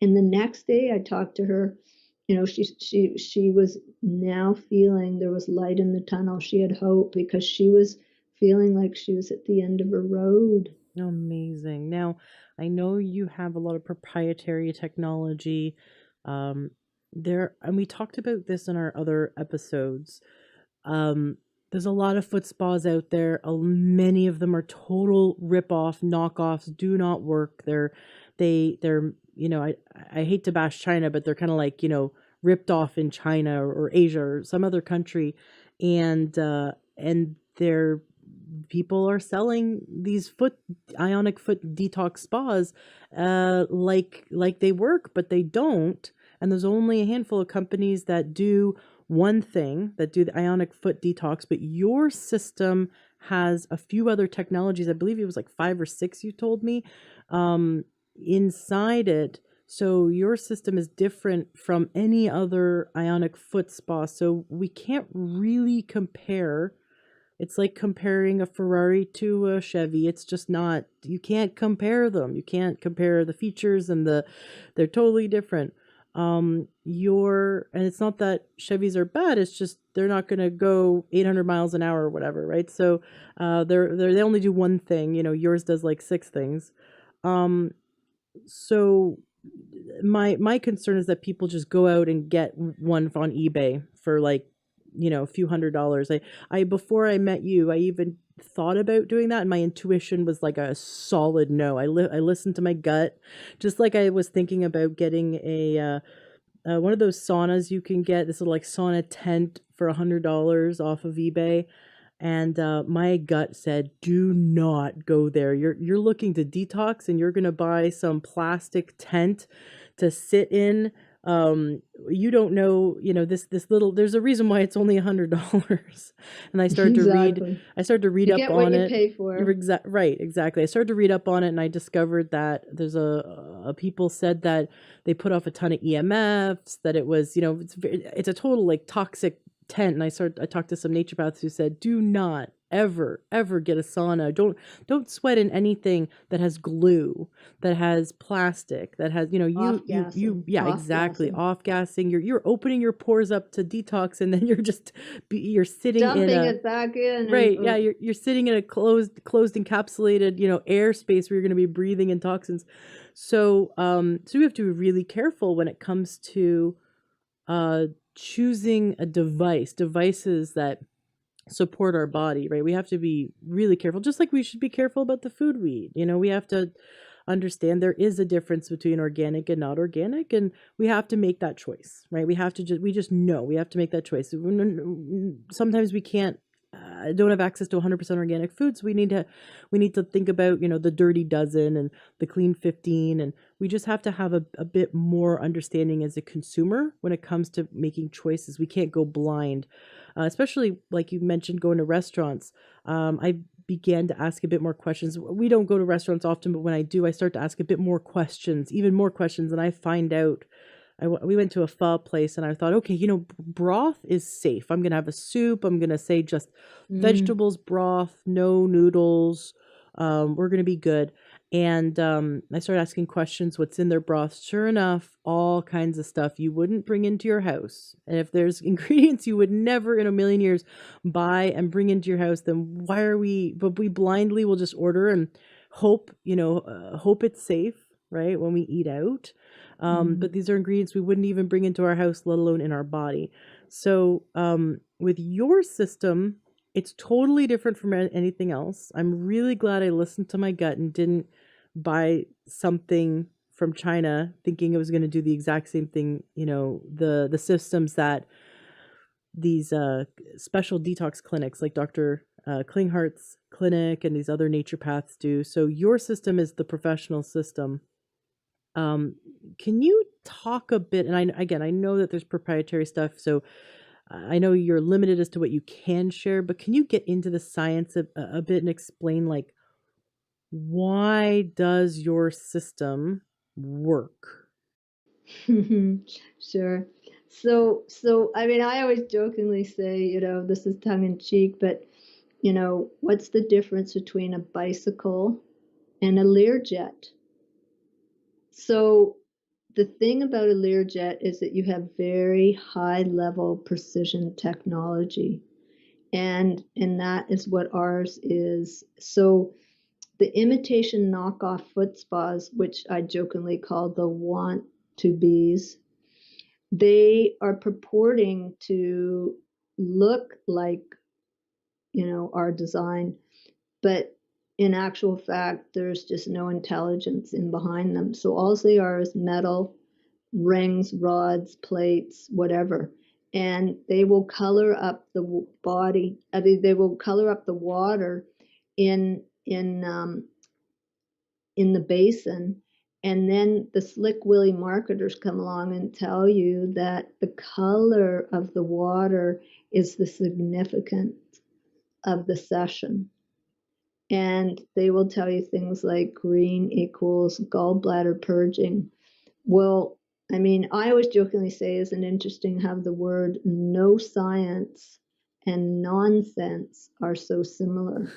B: And the next day I talked to her, she was now feeling there was light in the tunnel. She had hope because she was feeling like she was at the end of a road.
A: Amazing. Now, I know you have a lot of proprietary technology. Um, and we talked about this in our other episodes. Um, there's a lot of foot spas out there. Many of them are total rip-off, knockoffs, do not work. They're, I hate to bash China, but they're kind of like, ripped off in China or Asia or some other country. And they're people are selling these ionic foot detox spas like they work, but they don't. And there's only a handful of companies that do one thing, that do the ionic foot detox, but your system has a few other technologies. I believe it was like 5 or 6 you told me inside it. So your system is different from any other ionic foot spa. So we can't really compare. It's like comparing a Ferrari to a Chevy. It's just not, you can't compare them. You can't compare the features, and they're totally different. And it's not that Chevys are bad, it's just they're not going to go 800 miles an hour or whatever, right? So they only do one thing. Yours does like 6 things. So my concern is that people just go out and get one on eBay for like, a few $100s. I before I met you, I even thought about doing that, and my intuition was like a solid no. I listened to my gut, just like I was thinking about getting a one of those saunas you can get, this little like sauna tent for $100 off of eBay. And my gut said, "Do not go there. You're looking to detox, and you're gonna buy some plastic tent to sit in. You don't know, this little. There's a reason why it's only $100." And
B: Exactly.
A: I started to read
B: You
A: up
B: get what
A: on
B: you
A: it.
B: pay
A: You're
B: for.
A: right, exactly. I started to read up on it, and I discovered that there's a people said that they put off a ton of EMFs. That it was, it's a total like toxic tent. And I talked to some naturopaths who said, do not ever get a sauna. Don't sweat in anything that has glue, that has plastic, that has,
B: Off-gassing.
A: yeah, exactly,
B: Off-gassing.
A: off gassing. You're opening your pores up to detox, and then you're sitting in
B: Dumping
A: a,
B: it back in and
A: right, yeah, you're sitting in a closed encapsulated, air space where you're going to be breathing in toxins. So we have to be really careful when it comes to uh choosing devices that support our body, right? We have to be really careful, just like we should be careful about the food we eat. We have to understand there is a difference between organic and not organic, and we have to make that choice, right? We just know we have to make that choice. Sometimes we can't, don't have access to 100% organic foods. We need to think about, the dirty dozen and the clean 15, and we just have to have a bit more understanding as a consumer when it comes to making choices. We can't go blind, especially like you mentioned, going to restaurants. I began to ask a bit more questions. We don't go to restaurants often, but when I do, I start to ask a bit more questions, even more questions, and I find out. We went to a pho place, and I thought, okay, broth is safe. I'm gonna have a soup. I'm gonna say just
B: mm,
A: vegetables broth, no noodles. We're gonna be good. And I started asking questions, what's in their broth. Sure enough, all kinds of stuff you wouldn't bring into your house. And if there's ingredients you would never in a million years buy and bring into your house, then but we blindly will just order and hope it's safe, right? When we eat out. But
B: mm.
A: these are ingredients we wouldn't even bring into our house, let alone in our body. So, with your system, it's totally different from anything else. I'm really glad I listened to my gut and didn't buy something from China thinking it was going to do the exact same thing. The systems that these special detox clinics like Dr. Klinghart's clinic and these other naturopaths do. So your system is the professional system. Um, can you talk a bit? And I know that there's proprietary stuff, so I know you're limited as to what you can share, but can you get into the science a bit and explain, like, why does your system work?
B: Sure. So I mean, I always jokingly say, this is tongue in cheek, but what's the difference between a bicycle and a Learjet? So the thing about a Learjet is that you have very high level precision technology. And that is what ours is. So the imitation knockoff foot spas, which I jokingly call the want to bees, they are purporting to look like, our design, but in actual fact, there's just no intelligence in behind them. So all they are is metal, rings, rods, plates, whatever. And they will color up the body. I mean, they will color up the water in in the basin. And then the slick willy marketers come along and tell you that the color of the water is the significance of the session. And they will tell you things like green equals gallbladder purging. Well, I mean, I always jokingly say, isn't it interesting how the word no science and nonsense are so similar?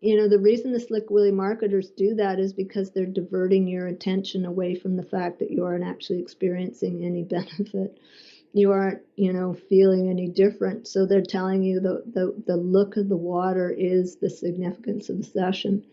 B: The reason the slick willy marketers do that is because they're diverting your attention away from the fact that you aren't actually experiencing any benefit. You aren't, feeling any different. So they're telling you the look of the water is the significance of the session.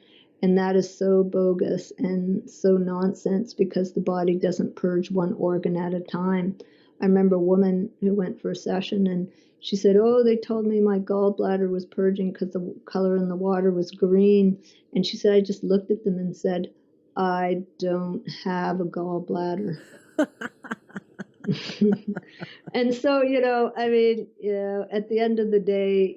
B: And that is so bogus and so nonsense because the body doesn't purge one organ at a time. I remember a woman who went for a session and she said, oh, they told me my gallbladder was purging because the color in the water was green. And she said, I just looked at them and said, I don't have a gallbladder. And so, I mean, at the end of the day,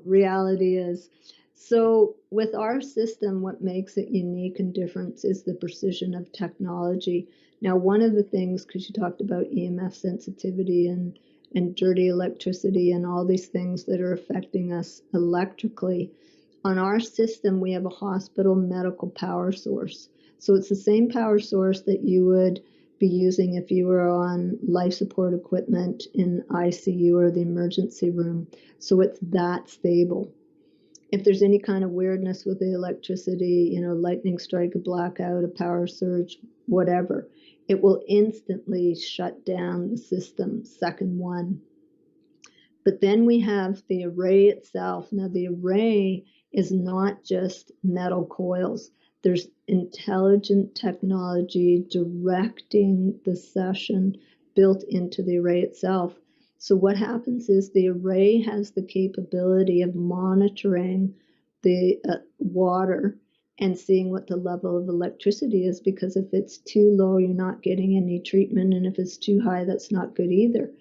B: reality is, so with our system, what makes it unique and different is the precision of technology. Now, one of the things, because you talked about EMF sensitivity and dirty electricity and all these things that are affecting us electrically, on our system, we have a hospital medical power source. So it's the same power source that you would be using if you were on life support equipment in ICU or the emergency room. So it's that stable. If there's any kind of weirdness with the electricity, lightning strike, a blackout, a power surge, whatever, it will instantly shut down the system, second one. But then we have the array itself. Now, the array is not just metal coils. There's intelligent technology directing the session built into the array itself. So what happens is the array has the capability of monitoring the water and seeing what the level of electricity is, because if it's too low, you're not getting any treatment, and if it's too high, that's not good either.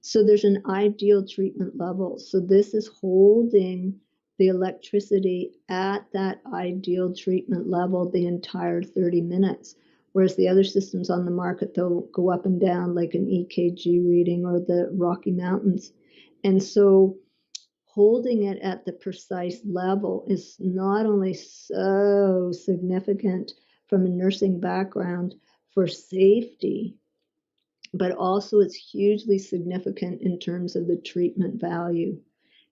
B: So there's an ideal treatment level. So this is holding the electricity at that ideal treatment level the entire 30 minutes. Whereas the other systems on the market, they'll go up and down like an EKG reading or the Rocky Mountains. And so holding it at the precise level is not only so significant from a nursing background for safety, but also it's hugely significant in terms of the treatment value.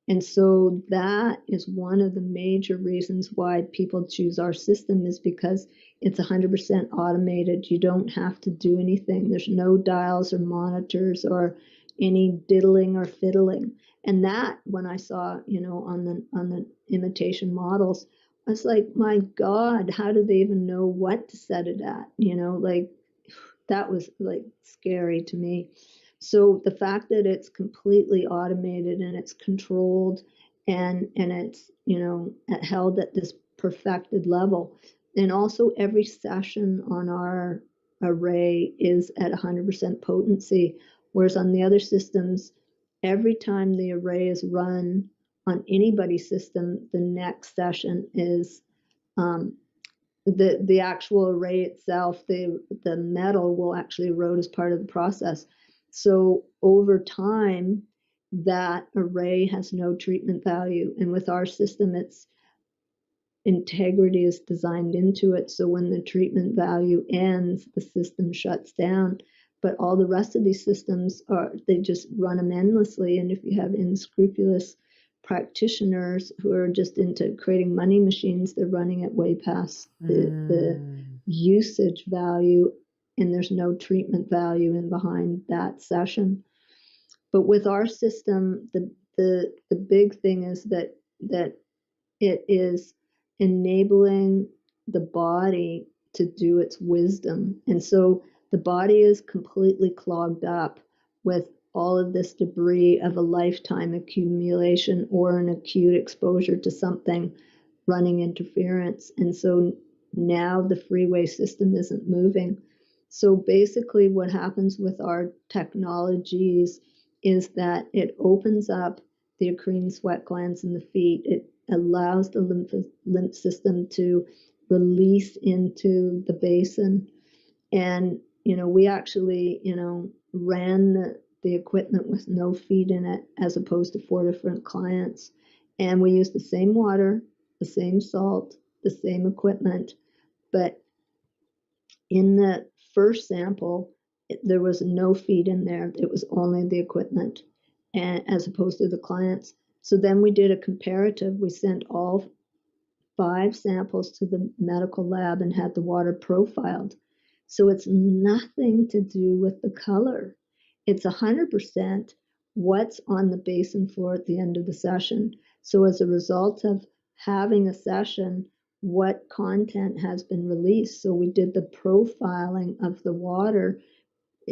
B: And so that is one of the major reasons why people choose our system, is because it's 100% automated. You don't have to do anything. There's no dials or monitors or any diddling or fiddling. And that, when I saw, on the imitation models, I was like, my God, how do they even know what to set it at? Like, that was like scary to me. So the fact that it's completely automated and it's controlled and it's held at this perfected level, and also every session on our array is at 100% potency, whereas on the other systems, every time the array is run on anybody's system, the next session is the actual array itself, the metal will actually erode as part of the process. So over time, that array has no treatment value. And with our system, its integrity is designed into it. So when the treatment value ends, the system shuts down. But all the rest of these systems they just run them endlessly. And if you have unscrupulous practitioners who are just into creating money machines, they're running it way past the usage value, and there's no treatment value in behind that session. But with our system, the big thing is that it is enabling the body to do its wisdom. And so the body is completely clogged up with all of this debris of a lifetime accumulation or an acute exposure to something running interference. And so now the freeway system isn't moving. So basically what happens with our technologies is that it opens up the occurring sweat glands in the feet. It allows the lymph system to release into the basin. And, we actually, ran the equipment with no feed in it, as opposed to 4 different clients. And we used the same water, the same salt, the same equipment. But in the first sample, there was no feed in there. It was only the equipment, and as opposed to the clients. So then we did a comparative. We sent all 5 samples to the medical lab and had the water profiled. So it's nothing to do with the color. It's 100% what's on the basin floor at the end of the session. So as a result of having a session, what content has been released. So we did the profiling of the water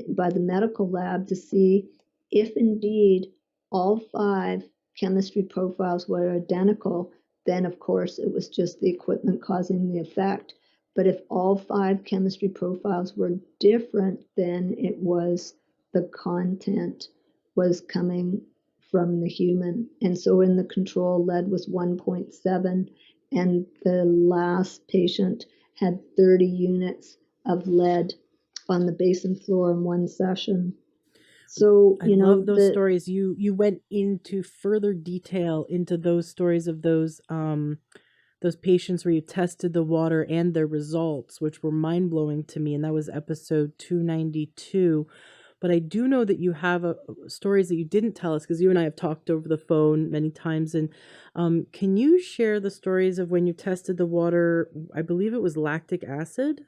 B: by the medical lab to see if indeed all 5 chemistry profiles were identical. Then of course it was just the equipment causing the effect. But if all 5 chemistry profiles were different, then it was the content was coming from the human. And so in the control, lead was 1.7, and the last patient had 30 units of lead on the basin floor in one session. So,
A: I love those stories. You went into further detail into those stories of those patients where you tested the water and their results, which were mind-blowing to me, and that was episode 292. But I do know that you have stories that you didn't tell us, because you and I have talked over the phone many times. And can you share the stories of when you tested the water? I believe it was lactic acid.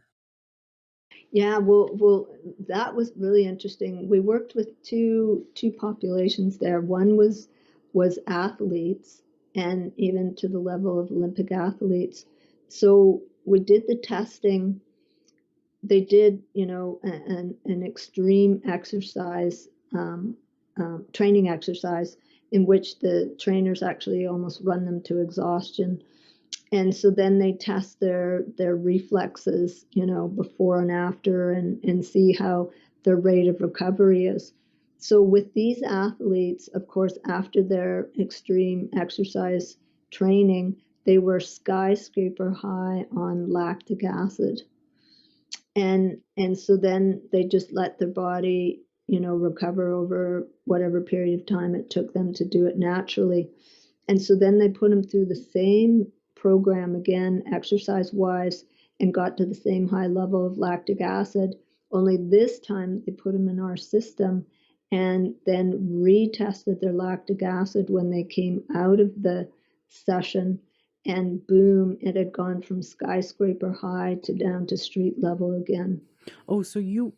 B: Yeah, well, that was really interesting. We worked with two populations there. One was athletes, and even to the level of Olympic athletes. So we did the testing. They did, an extreme exercise, training exercise, in which the trainers actually almost run them to exhaustion. And so then they test their reflexes, before and after, and see how their rate of recovery is. So with these athletes, of course, after their extreme exercise training, they were skyscraper high on lactic acid. And so then they just let their body, recover over whatever period of time it took them to do it naturally. And so then they put them through the same program again, exercise wise, and got to the same high level of lactic acid. Only this time they put them in our system and then retested their lactic acid when they came out of the session. And boom, it had gone from skyscraper high to down to street level again.
A: Oh, so you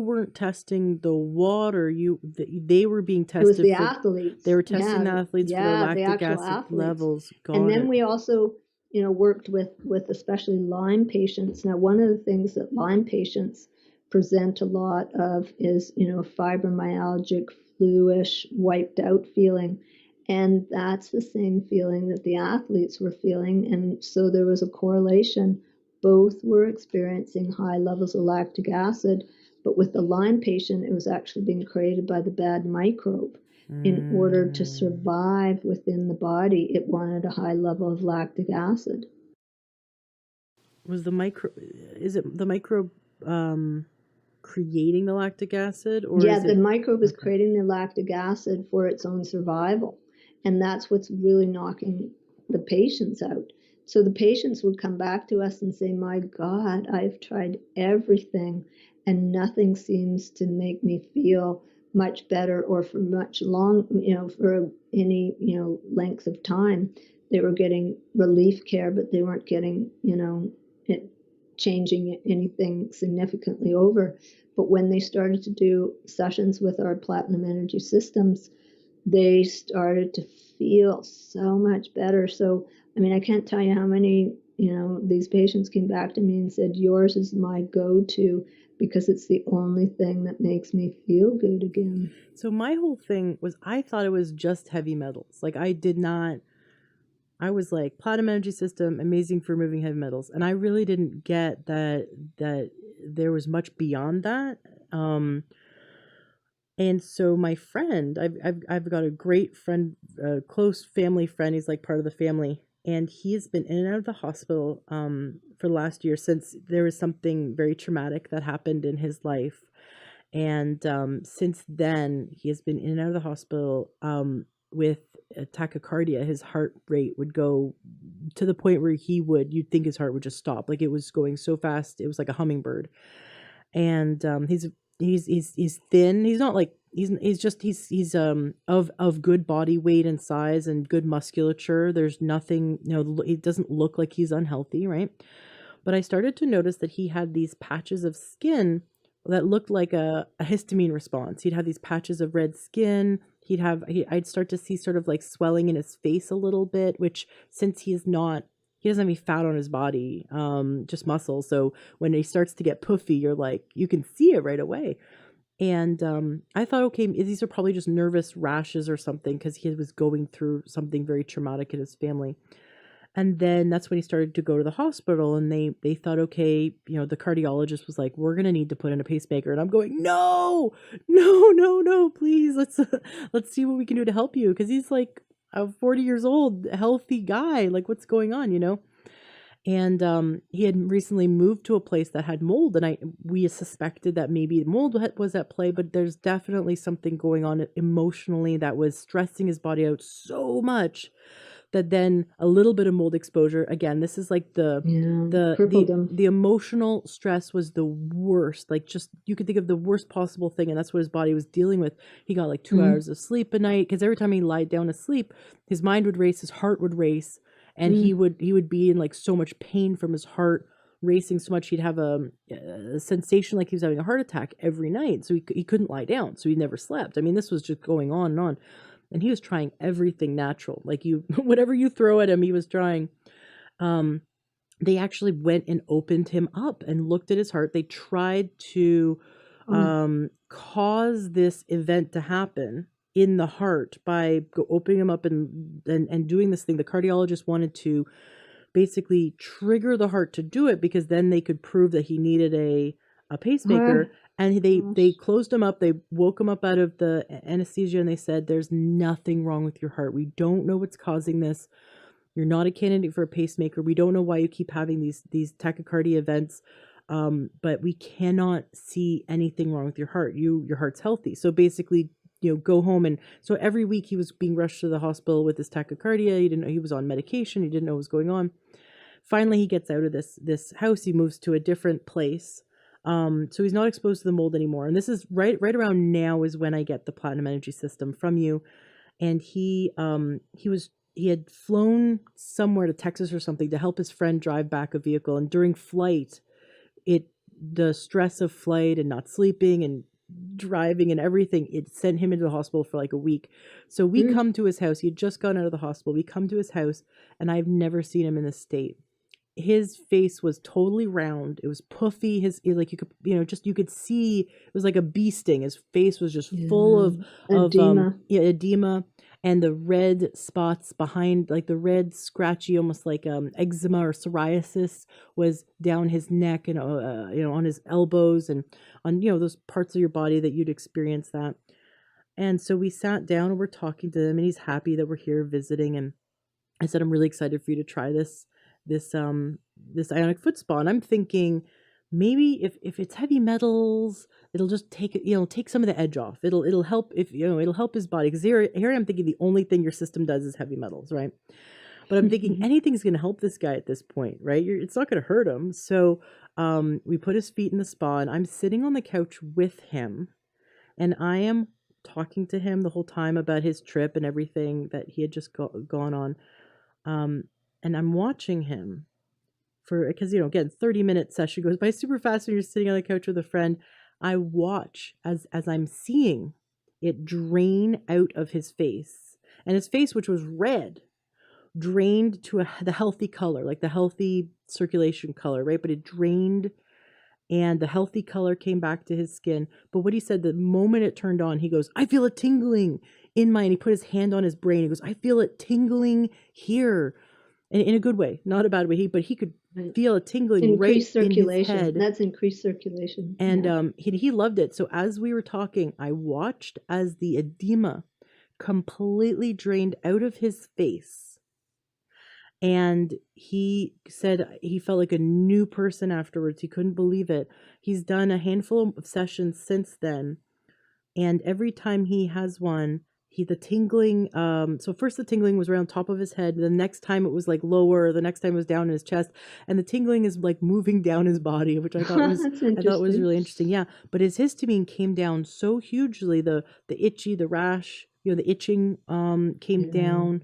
A: weren't testing the water. They were being
B: It was
A: tested
B: the
A: for. They
B: athletes.
A: were testing
B: Yeah,
A: the athletes for their
B: yeah, the
A: lactic
B: actual
A: acid
B: athletes.
A: levels.
B: And
A: Got
B: then
A: it.
B: we also, worked with especially Lyme patients. Now, one of the things that Lyme patients present a lot of is, fibromyalgic, fluish, wiped out feeling. And that's the same feeling that the athletes were feeling. And so there was a correlation. Both were experiencing high levels of lactic acid, but with the Lyme patient, it was actually being created by the bad microbe. In order to
A: Mm.
B: survive within the body, it wanted a high level of lactic acid.
A: Was the micro? Is it the microbe creating the lactic acid, or
B: Yeah,
A: is
B: the
A: it?
B: microbe is
A: Okay.
B: creating the lactic acid for its own survival. And that's what's really knocking the patients out. So the patients would come back to us and say, My God, I've tried everything and nothing seems to make me feel much better or for much long, for any, length of time. They were getting relief care, but they weren't getting, it changing anything significantly over. But when they started to do sessions with our platinum energy systems, they started to feel so much better. So, I mean, I can't tell you how many, these patients came back to me and said, Yours is my go to because it's the only thing that makes me feel good again.
A: So my whole thing was, I thought it was just heavy metals. Like, I did not. I was like, platinum energy system, amazing for removing heavy metals, and I really didn't get that there was much beyond that. Um, and so my friend, I've got a great friend, a close family friend. He's like part of the family, and he has been in and out of the hospital for the last year, since there was something very traumatic that happened in his life. And since then, he has been in and out of the hospital with tachycardia. His heart rate would go to the point where you'd think his heart would just stop. Like, it was going so fast, it was like a hummingbird. And he's thin. He's not like he's of good body weight and size and good musculature. There's nothing, it doesn't look like he's unhealthy, right? But I started to notice that he had these patches of skin that looked like a histamine response. He'd have these patches of red skin. I'd start to see sort of like swelling in his face a little bit, which, since he doesn't have any fat on his body, just muscle. So when he starts to get puffy, you can see it right away. And I thought, okay, these are probably just nervous rashes or something, because he was going through something very traumatic in his family. And then that's when he started to go to the hospital, and they thought, okay, the cardiologist was like, we're gonna need to put in a pacemaker. And I'm going, no, no, no, no, please, let's see what we can do to help you, because he's like a 40 years old, healthy guy. Like, what's going on? And he had recently moved to a place that had mold, and we suspected that maybe mold was at play, but there's definitely something going on emotionally that was stressing his body out so much that then a little bit of mold exposure, again, this is like
B: Yeah,
A: the
B: crippled
A: the
B: him.
A: the emotional stress was the worst. Like, just, you could think of the worst possible thing, and that's what his body was dealing with. He got like 2 hours
B: Mm,
A: of sleep a night, because every time he lied down to sleep, his mind would race, his heart would race, and he
B: mm.
A: would be in like so much pain from his heart racing so much. He'd have a sensation like he was having a heart attack every night, so he couldn't lie down, so he never slept. I mean, this was just going on and on, and he was trying everything natural, like, you whatever you throw at him, he was trying. um they actually went and opened him up and looked at his heart. They tried to
B: Oh,
A: cause this event to happen in the heart by opening him up and doing this thing. The cardiologist wanted to basically trigger the heart to do it, because then they could prove that he needed a
B: ah,
A: pacemaker. And they
B: gosh.
A: closed him up. They woke him up out of the anesthesia, and they said, there's nothing wrong with your heart. We don't know what's causing this. You're not a candidate for a pacemaker. We don't know why you keep having these tachycardia events, but we cannot see anything wrong with your heart. Your heart's healthy. So basically, go home. And so every week he was being rushed to the hospital with his tachycardia. He didn't know he was on medication. He didn't know what was going on. Finally, he gets out of this house. He moves to a different place. So he's not exposed to the mold anymore. And this is right around now is when I get the Platinum Energy System from you. And he had flown somewhere to Texas or something to help his friend drive back a vehicle. And during flight, the stress of flight and not sleeping and driving and everything, it sent him into the hospital for like a week. So we
B: Mm.
A: come to his house. He had just gone out of the hospital. We come to his house, and I've never seen him in this state. His face was totally round. It was puffy. Like, you could, just, you could see it was like a bee sting. His face was just full
B: Yeah,
A: of
B: edema.
A: yeah, edema, and the red spots behind, like the red scratchy, almost like eczema or psoriasis, was down his neck, and on his elbows, and on, those parts of your body that you'd experience that. And so we sat down and we're talking to him, and he's happy that we're here visiting. And I said, I'm really excited for you to try this ionic foot spa. And I'm thinking, maybe if it's heavy metals, it'll just take some of the edge off. It'll help, if it'll help his body. Because here I'm thinking the only thing your system does is heavy metals, right? But I'm thinking anything's going to help this guy at this point, right? It's not going to hurt him. So we put his feet in the spa, and I'm sitting on the couch with him, and I am talking to him the whole time about his trip and everything that he had just gone on. Um, and I'm watching him because, again, 30-minute session goes by super fast when you're sitting on the couch with a friend. I watch as I'm seeing it drain out of his face, and his face, which was red, drained to the healthy color, like the healthy circulation color, right? But it drained, and the healthy color came back to his skin. But what he said, the moment it turned on, he goes, I feel it tingling and he put his hand on his brain. He goes, I feel it tingling here. And in a good way, not a bad way. But he could
B: Right.
A: feel a tingling right
B: Increased
A: in his
B: circulation.
A: head.
B: That's increased circulation.
A: And
B: Yeah.
A: he loved it. So as we were talking, I watched as the edema completely drained out of his face. And he said he felt like a new person afterwards. He couldn't believe it. He's done a handful of sessions since then, and every time he has one, the tingling, so first the tingling was around top of his head, the next time it was like lower, the next time it was down in his chest, and the tingling is like moving down his body, which
B: That's
A: I thought was
B: interesting.
A: really interesting. Yeah, but his histamine came down so hugely, the itchy, the rash, the itching came
B: Yeah.
A: down.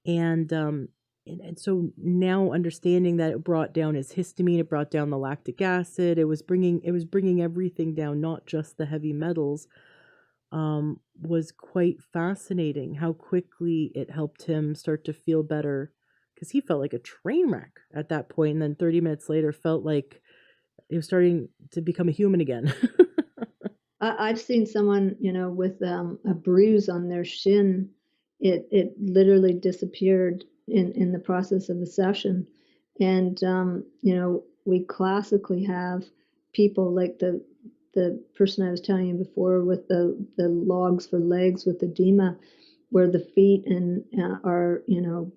A: And so now understanding that it brought down his histamine, it brought down the lactic acid, it was bringing everything down, not just the heavy metals. Was quite fascinating how quickly it helped him start to feel better, because he felt like a train wreck at that point, and then 30 minutes later felt like he was starting to become a human again.
B: I've seen someone, with a bruise on their shin. It literally disappeared in the process of the session. And we classically have people like the person I was telling you before with the logs for legs with edema, where the feet are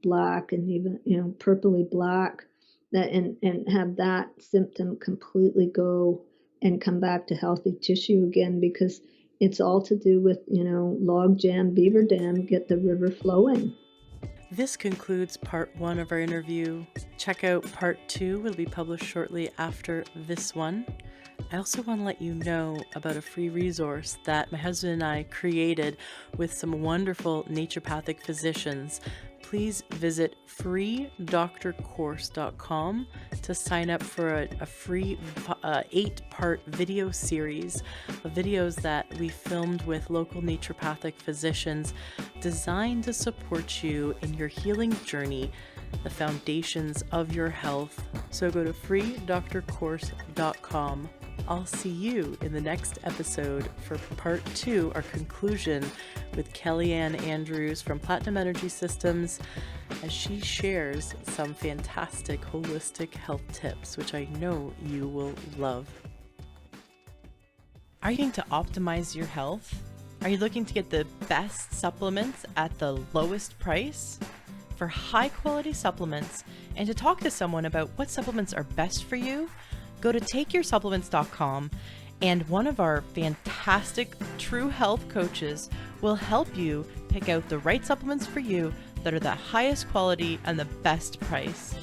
B: black and even purpley black, that and have that symptom completely go and come back to healthy tissue again, because it's all to do with log jam, beaver dam, get the river flowing.
A: This concludes part 1 of our interview. Check out part 2, will be published shortly after this one. I also want to let you know about a free resource that my husband and I created with some wonderful naturopathic physicians. Please visit freedoctorcourse.com to sign up for a free 8-part video series of videos that we filmed with local naturopathic physicians designed to support you in your healing journey, the foundations of your health. So go to freedoctorcourse.com. I'll see you in the next episode for part 2, our conclusion with Kellyann Andrews from Platinum Energy Systems, as she shares some fantastic holistic health tips, which I know you will love. Are you looking to optimize your health? Are you looking to get the best supplements at the lowest price? For high quality supplements and to talk to someone about what supplements are best for you, go to takeyoursupplements.com, and one of our fantastic true health coaches will help you pick out the right supplements for you that are the highest quality and the best price.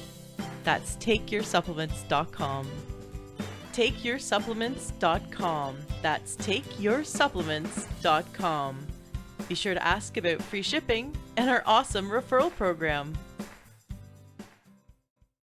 A: That's takeyoursupplements.com. Takeyoursupplements.com. That's takeyoursupplements.com. Be sure to ask about free shipping and our awesome referral program.